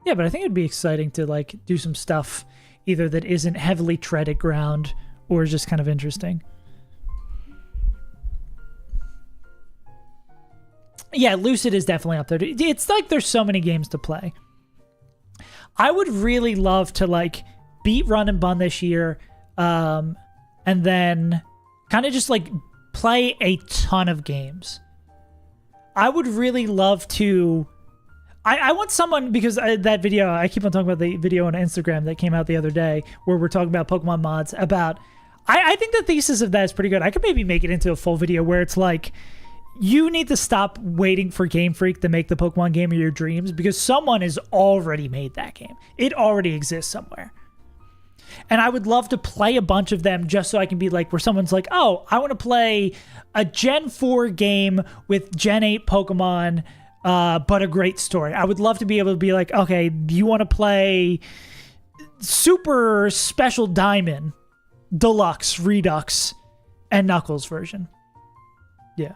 Yeah, but I think it'd be exciting to like do some stuff either that isn't heavily treaded ground or just kind of interesting. Yeah, Lucid is definitely up there. It's like there's so many games to play. I would really love to like beat Run and Bun this year, and then kind of just like play a ton of games. I would really love to... I want someone, because that video, I keep on talking about the video on Instagram that came out the other day where we're talking about Pokemon mods about... I think the thesis of that is pretty good. I could maybe make it into a full video where it's like, you need to stop waiting for Game Freak to make the Pokemon game of your dreams because someone has already made that game. It already exists somewhere. And I would love to play a bunch of them just so I can be like, where someone's like, oh, I want to play a Gen 4 game with Gen 8 Pokemon... but a great story. I would love to be able to be like, okay, do you want to play Super Special Diamond, Deluxe, Redux, and Knuckles version? Yeah.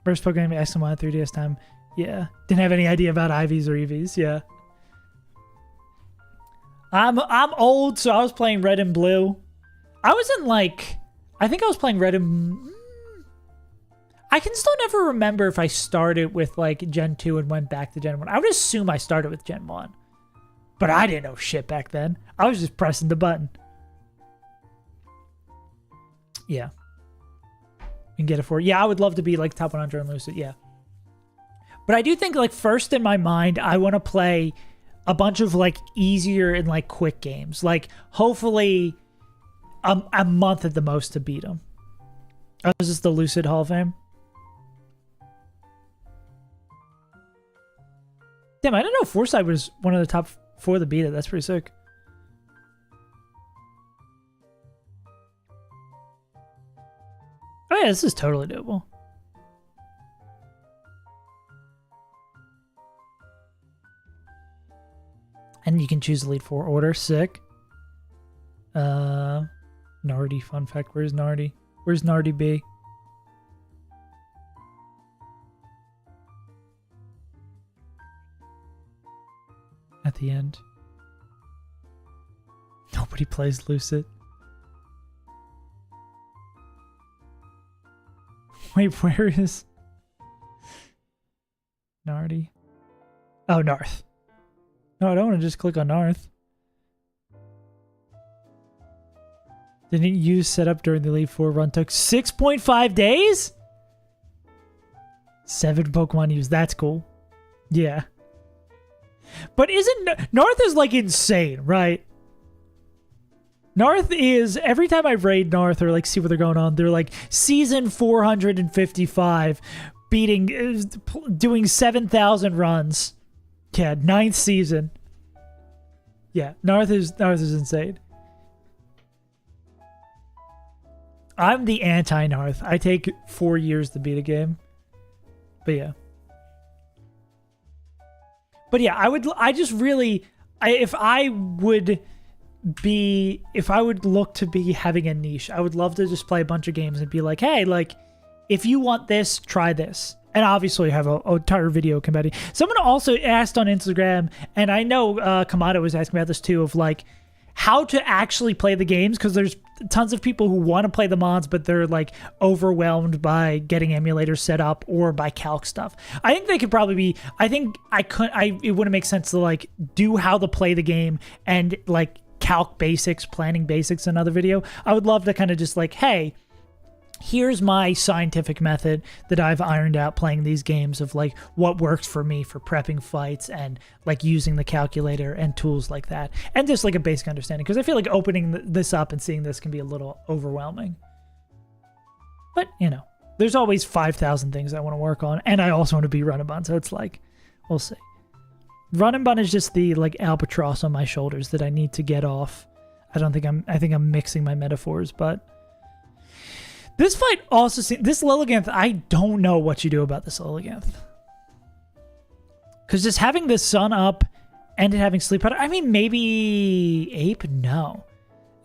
First Pokemon XY 3DS time. Yeah. Didn't have any idea about IVs or EVs. Yeah. I'm old, so I was playing Red and Blue. I wasn't like... I think I was playing Red and... I can still never remember if I started with like Gen 2 and went back to Gen 1. I would assume I started with Gen 1. But I didn't know shit back then. I was just pressing the button. Yeah. You can get it for... Yeah, I would love to be like top 100 on Lucid. Yeah. But I do think like first in my mind, I want to play a bunch of like easier and like quick games. Like hopefully a month at the most to beat them. Oh, is this the Lucid Hall of Fame? Damn, I didn't know Foresight was one of the top 4 that beat it. That's pretty sick. Oh yeah, this is totally doable. And you can choose the Elite 4 order. Sick. Nardi, fun fact. Where's Nardi? Where's Nardi B? At the end. Nobody plays Lucid. Wait, where is Nardi? Oh, Narth. No, I don't want to just click on Narth. Didn't use setup during the Elite 4 run. Took 6.5 days? 7 Pokemon used. That's cool. Yeah. But isn't... Narth is like insane, right? Narth is... Every time I raid Narth or like see what they're going on, they're like season 455, beating... doing 7,000 runs. Yeah, 9th season. Yeah, Narth is insane. I'm the anti-Narth. I take 4 years to beat a game. But yeah. But yeah, if I would look to be having a niche, I would love to just play a bunch of games and be like, hey, like, if you want this, try this. And obviously have a entire video competitive. Someone also asked on Instagram, and I know Kamado was asking about this too, of like, how to actually play the games, because there's tons of people who want to play the mods, but they're like overwhelmed by getting emulators set up or by calc stuff. I think they could probably be, I think it wouldn't make sense to like do how to play the game and like calc basics, planning basics, another video. I would love to kind of just like, hey, here's my scientific method that I've ironed out playing these games of like what works for me for prepping fights and like using the calculator and tools like that. And just like a basic understanding, because I feel like opening this up and seeing this can be a little overwhelming. But, you know, there's always 5,000 things I want to work on. And I also want to be Run and Bun. So it's like, we'll see. Run and Bun is just the like albatross on my shoulders that I need to get off. I think I'm mixing my metaphors, but this fight also seems... This Lilliganth, I don't know what you do about this Lilliganth. Because just having the sun up and it having sleep powder... I mean, maybe Ape? No.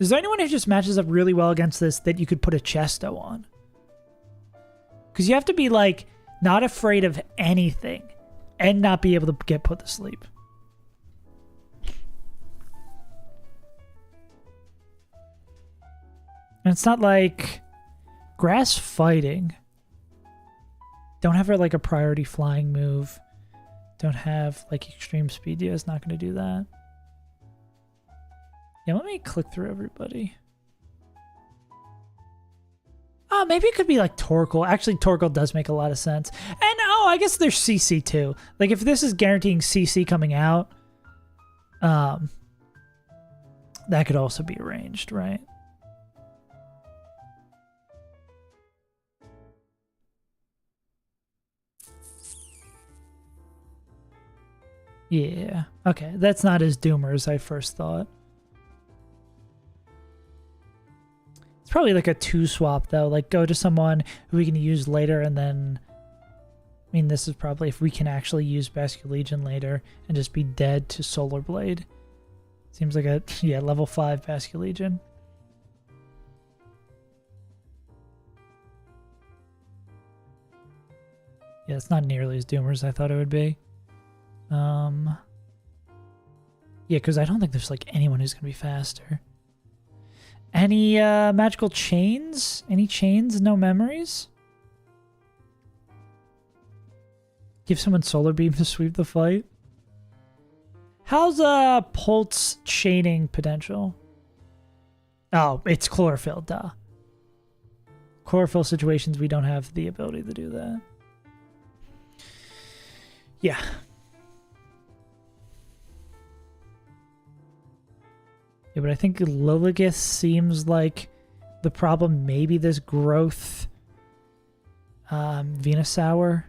Is there anyone who just matches up really well against this that you could put a Chesto on? Because you have to be, like, not afraid of anything and not be able to get put to sleep. And it's not like... Grass fighting. Don't have her like a priority flying move. Don't have like extreme speed. Yeah, it's not going to do that. Yeah, let me click through everybody. Oh, maybe it could be like Torkoal. Actually, Torkoal does make a lot of sense. And oh, I guess there's CC too. Like if this is guaranteeing CC coming out, that could also be arranged, right? Yeah. Okay, that's not as doomer as I first thought. It's probably like a 2-swap though. Like go to someone who we can use later and then... I mean, this is probably if we can actually use Basket Legion later and just be dead to Solar Blade. Seems like a, yeah, level 5 Basket Legion. Yeah, it's not nearly as doomer as I thought it would be. Yeah, because I don't think there's like anyone who's gonna be faster. Any magical chains? Any chains? No memories? Give someone solar beam to sweep the fight. How's Pulse chaining potential? Oh, it's chlorophyll, duh. Chlorophyll situations, we don't have the ability to do that. Yeah. Yeah, but I think Lilligith seems like the problem. Maybe this growth Venusaur.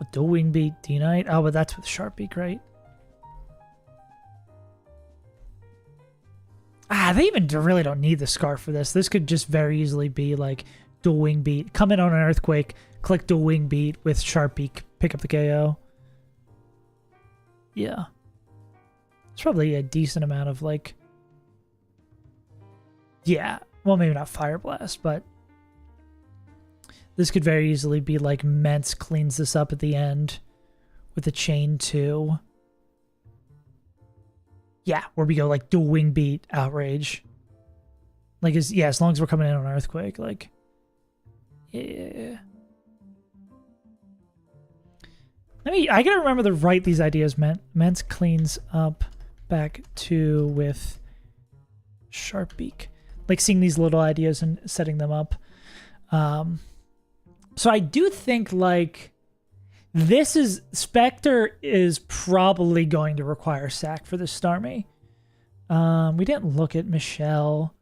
A dual wing beat D-Knight. Oh, but that's with Sharpbeak, right? Ah, they even really don't need the Scarf for this. This could just very easily be like dual wing beat. Come in on an Earthquake, click dual wing beat with Sharpbeak, pick up the KO. Yeah. It's probably a decent amount of like... Yeah. Well, maybe not Fire Blast, but... This could very easily be like Mence cleans this up at the end with a Chain 2. Yeah, where we go like dual wing beat, Outrage. Like, as long as we're coming in on Earthquake, like... Yeah. I gotta remember to write these ideas. Mence cleans up back to with Sharpbeak. Like seeing these little ideas and setting them up. So I do think like Spectre is probably going to require sack for this Starmie. We didn't look at Michelle.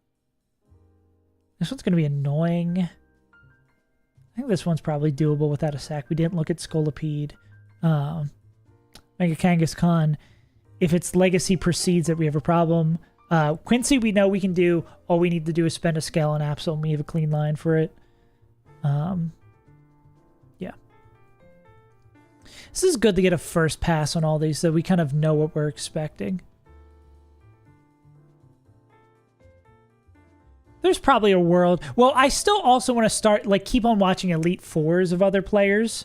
This one's gonna be annoying. I think this one's probably doable without a sack. We didn't look at Scolipede. Mega Kangaskhan, if its legacy proceeds that we have a problem. Quincy we know we can do. All we need to do is spend a scale on Absol and we have a clean line for it. Yeah. This is good to get a first pass on all these so we kind of know what we're expecting. There's probably a world... Well, I still also want to start, like, keep on watching Elite Fours of other players.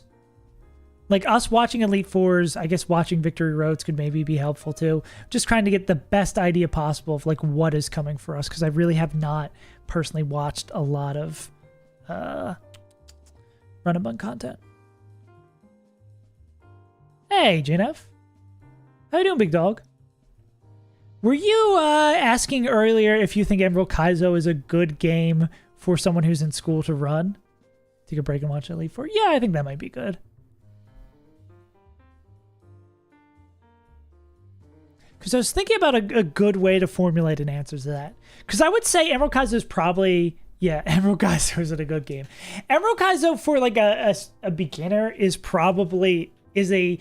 Like us watching Elite Fours, I guess watching Victory Roads could maybe be helpful too. Just trying to get the best idea possible of like what is coming for us, because I really have not personally watched a lot of Run and Bun content. Hey, JNF. How you doing, big dog? Were you asking earlier if you think Emerald Kaizo is a good game for someone who's in school to run? Take a break and watch Elite Four? Yeah, I think that might be good. Because I was thinking about a good way to formulate an answer to that. Because I would say Emerald Kaizo is probably... Yeah, Emerald Kaizo is a good game. Emerald Kaizo for like a beginner is probably... is a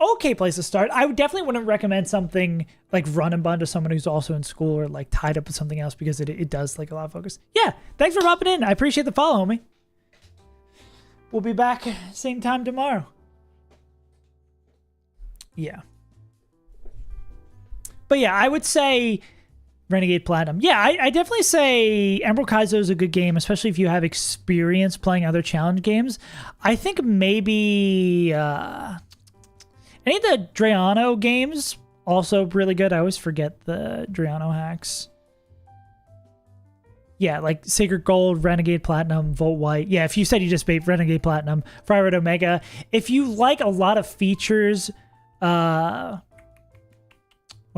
okay place to start. I would definitely wouldn't recommend something like Run and Bun to someone who's also in school or like tied up with something else, because it does like a lot of focus. Yeah, thanks for popping in. I appreciate the follow, homie. We'll be back same time tomorrow. Yeah. But yeah, I would say Renegade Platinum. Yeah, I definitely say Emerald Kaizo is a good game, especially if you have experience playing other challenge games. I think maybe any of the Drayano games, also really good. I always forget the Drayano hacks. Yeah, like Sacred Gold, Renegade Platinum, Volt White. Yeah, if you said you just beat Renegade Platinum, Fire Red Omega. If you like a lot of features... what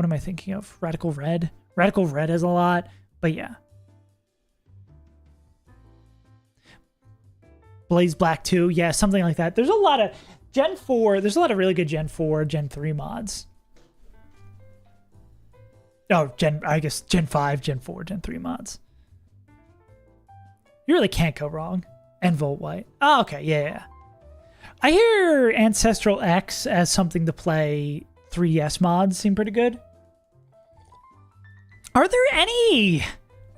am I thinking of? Radical Red. Radical Red has a lot, but yeah. Blaze Black 2, yeah, something like that. There's a lot of Gen 4, there's a lot of really good Gen 4, Gen 3 mods. Oh, I guess Gen 5, Gen 4, Gen 3 mods. You really can't go wrong. And Volt White. Oh, okay, yeah. I hear Ancestral X as something to play 3DS mods seem pretty good. Are there any...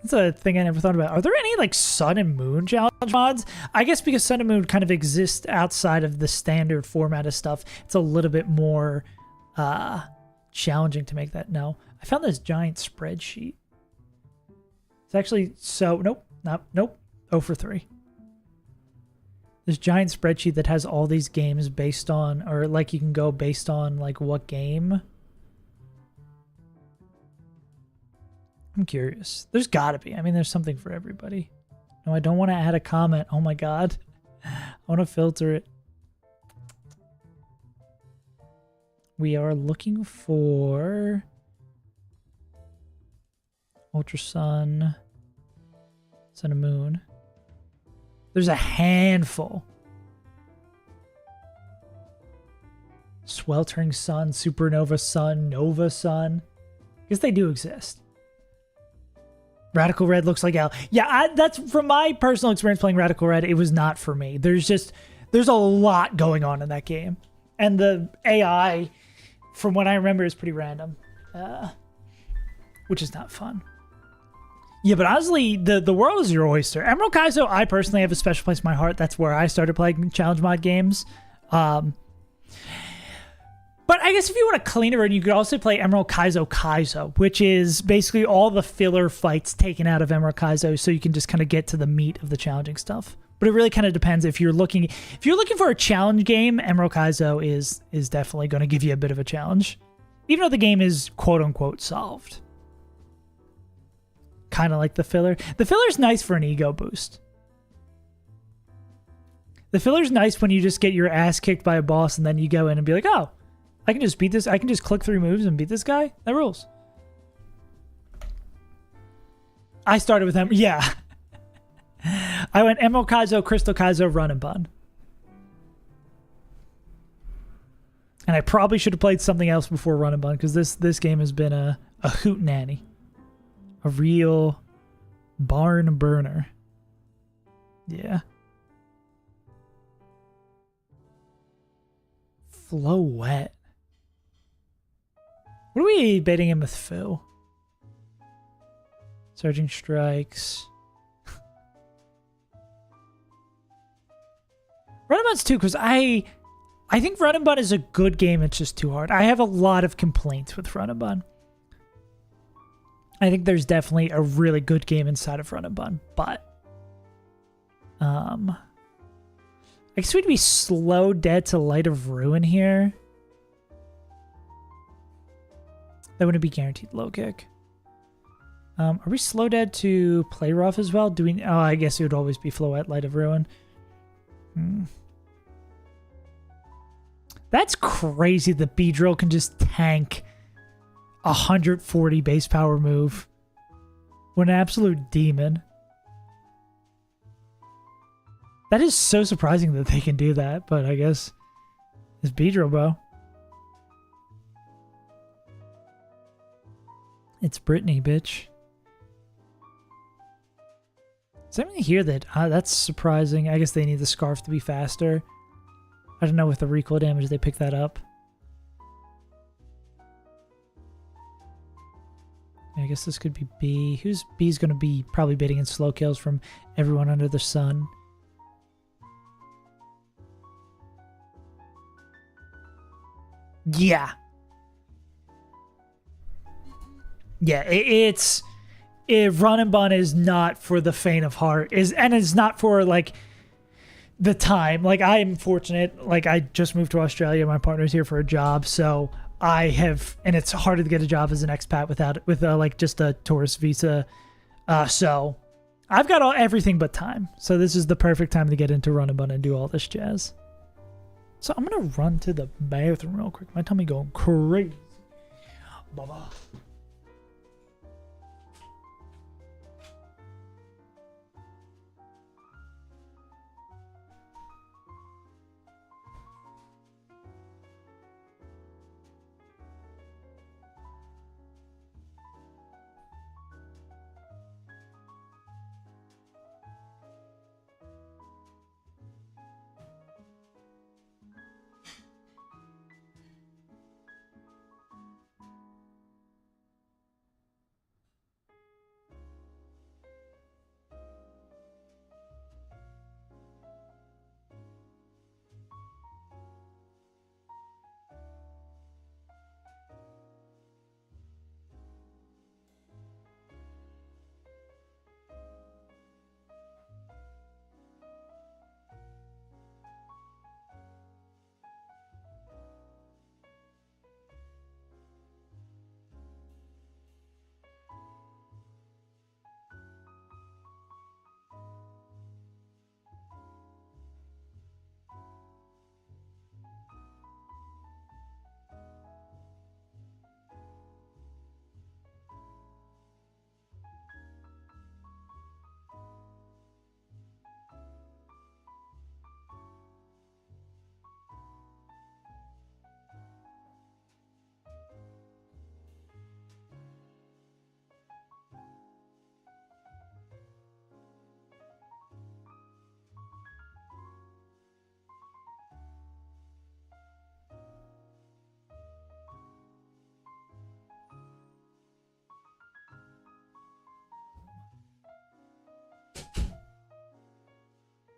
That's a thing I never thought about. Are there any like Sun and Moon challenge mods? I guess because Sun and Moon kind of exist outside of the standard format of stuff, it's a little bit more challenging to make that. No. I found this giant spreadsheet. It's actually so... Nope. 0 for 3. This giant spreadsheet that has all these games based on, or like you can go based on like what game. I'm curious. There's gotta be. I mean, there's something for everybody. No, I don't want to add a comment. Oh my god. I want to filter it. We are looking for Ultra Sun, Sun and Moon. There's a handful. Sweltering Sun, Supernova Sun, Nova Sun. I guess they do exist. Radical Red looks like hell. Yeah, that's from my personal experience playing Radical Red. It was not for me. There's a lot going on in that game. And the AI, from what I remember, is pretty random. Which is not fun. Yeah, but honestly, the world is your oyster. Emerald Kaizo, I personally have a special place in my heart. That's where I started playing challenge mod games. But I guess if you want to clean it, you could also play Emerald Kaizo, which is basically all the filler fights taken out of Emerald Kaizo, so you can just kind of get to the meat of the challenging stuff. But it really kind of depends if you're looking for a challenge game. Emerald Kaizo is definitely going to give you a bit of a challenge, even though the game is quote unquote solved. Kind of like the filler. The filler's nice for an ego boost. The filler's nice when you just get your ass kicked by a boss and then you go in and be like, oh, I can just beat this. I can just click through moves and beat this guy. That rules. I started with him. Yeah. I went Emerald Kaizo, Crystal Kaizo, Run and Bun. And I probably should have played something else before Run and Bun, because this game has been a hootenanny. A real barn burner. Yeah. Flow Wet. What are we baiting him with, Phil? Surging Strikes. Run and Bun's too, because I think Run and Bun is a good game. It's just too hard. I have a lot of complaints with Run and Bun. I think there's definitely a really good game inside of Run and Bun, but I I guess we'd be slow dead to Light of Ruin here. That wouldn't be guaranteed low kick. Are we slow dead to play rough as well? Do we? Oh, I guess it would always be Floette, Light of Ruin. That's crazy. The Beedrill can just tank 140 base power move. What an absolute demon. That is so surprising that they can do that, but I guess it's Beedrill, bro. It's Brittany, bitch. Something here that that's surprising. I guess they need the scarf to be faster. I don't know with the recoil damage they pick that up. Yeah, I guess this could be B. Who's B's going to be probably bidding in slow kills from everyone under the sun. Yeah. Yeah, Run and Bun is not for the faint of heart. And it's not for, like, the time. Like, I am fortunate. Like, I just moved to Australia. My partner's here for a job, so I have... And it's harder to get a job as an expat with like, just a tourist visa. So I've got everything but time. So this is the perfect time to get into Run and Bun and do all this jazz. So I'm going to run to the bathroom real quick. My tummy going crazy. Bye-bye.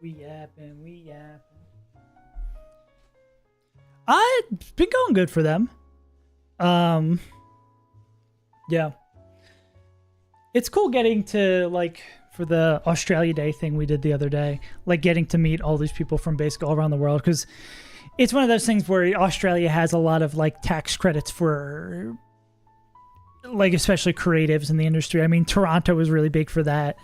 We yapping. It's been going good for them. Yeah. It's cool getting to, like, for the Australia Day thing we did the other day, like getting to meet all these people from basically all around the world, because it's one of those things where Australia has a lot of, like, tax credits for, like, especially creatives in the industry. I mean, Toronto was really big for that.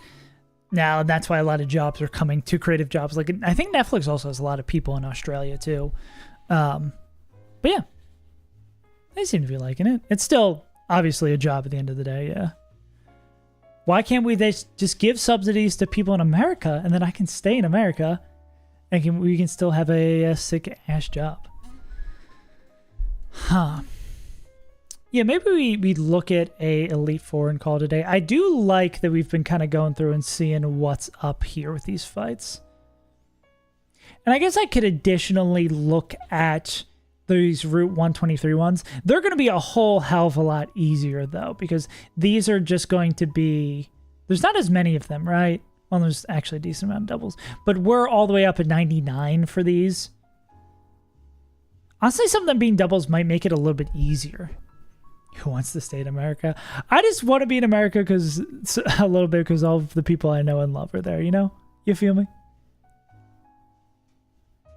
Now, that's why a lot of jobs are coming to creative jobs. Like, I think Netflix also has a lot of people in Australia, too. But yeah, they seem to be liking it. It's still, obviously, a job at the end of the day, yeah. Why can't we just give subsidies to people in America, and then I can stay in America, and we can still have a sick-ass job? Huh. Yeah, maybe we look at a Elite Four and call it a day. I do like that we've been kind of going through and seeing what's up here with these fights. And I guess I could additionally look at these Route 123 ones. They're going to be a whole hell of a lot easier, though, because these are just going to be... There's not as many of them, right? Well, there's actually a decent amount of doubles. But we're all the way up at 99 for these. Honestly, some of them being doubles might make it a little bit easier. Who wants to stay in America? I just want to be in America because a little bit because all of the people I know and love are there, you know? You feel me?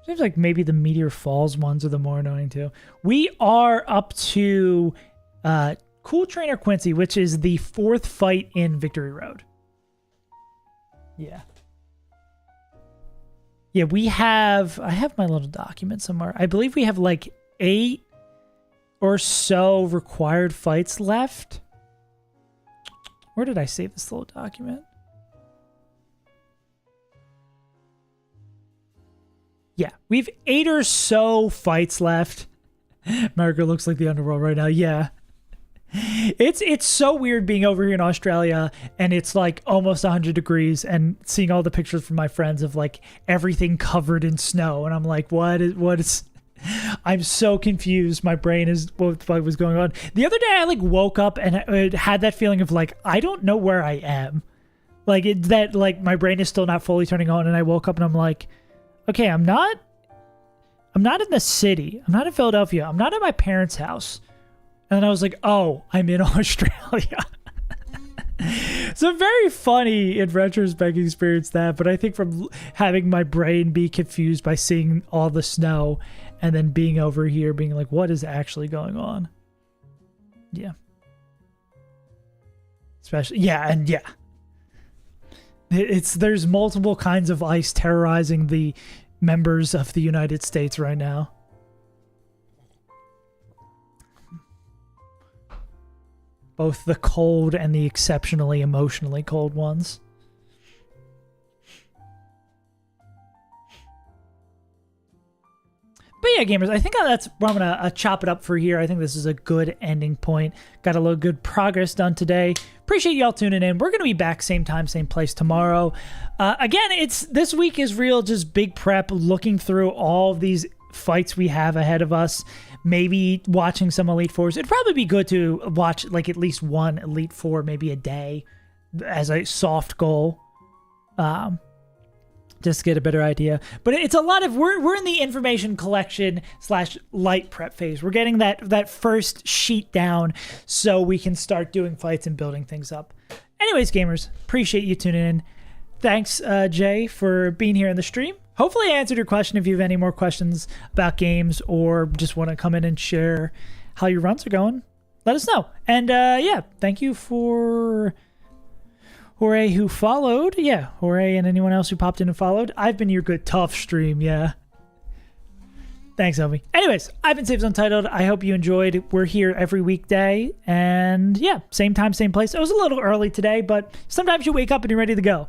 Seems like maybe the Meteor Falls ones are the more annoying too. We are up to Cool Trainer Quincy, which is the 4th fight in Victory Road. Yeah. Yeah, I have my little document somewhere. I believe we have like 8 or so required fights left. Where did I save this little document? Yeah, we have 8 or so fights left. America looks like the underworld right now. Yeah. It's so weird being over here in Australia and it's like almost 100 degrees and seeing all the pictures from my friends of like everything covered in snow. And I'm like, what is, I'm so confused. My brain is what was going on. The other day I like woke up and I had that feeling of like, I don't know where I am. Like that, like my brain is still not fully turning on. And I woke up and I'm like, okay, I'm not in the city. I'm not in Philadelphia. I'm not at my parents' house. And then I was like, oh, I'm in Australia. So very funny in retrospect experience that, but I think from having my brain be confused by seeing all the snow and then being over here being like, what is actually going on? Yeah. Especially, yeah, and yeah. There's multiple kinds of ice terrorizing the members of the United States right now. Both the cold and the exceptionally emotionally cold ones. But yeah, gamers, I think that's where I'm going to chop it up for here. I think this is a good ending point. Got a little good progress done today. Appreciate y'all tuning in. We're going to be back same time, same place tomorrow. Again, this week is real just big prep, looking through all of these fights we have ahead of us. Maybe watching some Elite Fours. It'd probably be good to watch like at least one Elite Four maybe a day as a soft goal. Just to get a better idea. But it's a lot of, we're in the information collection / light prep phase. We're getting that first sheet down so we can start doing fights and building things up. Anyways, gamers, appreciate you tuning in. Thanks, Jay, for being here in the stream. Hopefully I answered your question. If you have any more questions about games or just want to come in and share how your runs are going, let us know. And yeah, thank you for Jorge who followed. Yeah, Jorge and anyone else who popped in and followed. I've been your good tough stream, yeah. Thanks, homie. Anyways, I've been Saves Untitled. I hope you enjoyed. We're here every weekday. And yeah, same time, same place. It was a little early today, but sometimes you wake up and you're ready to go.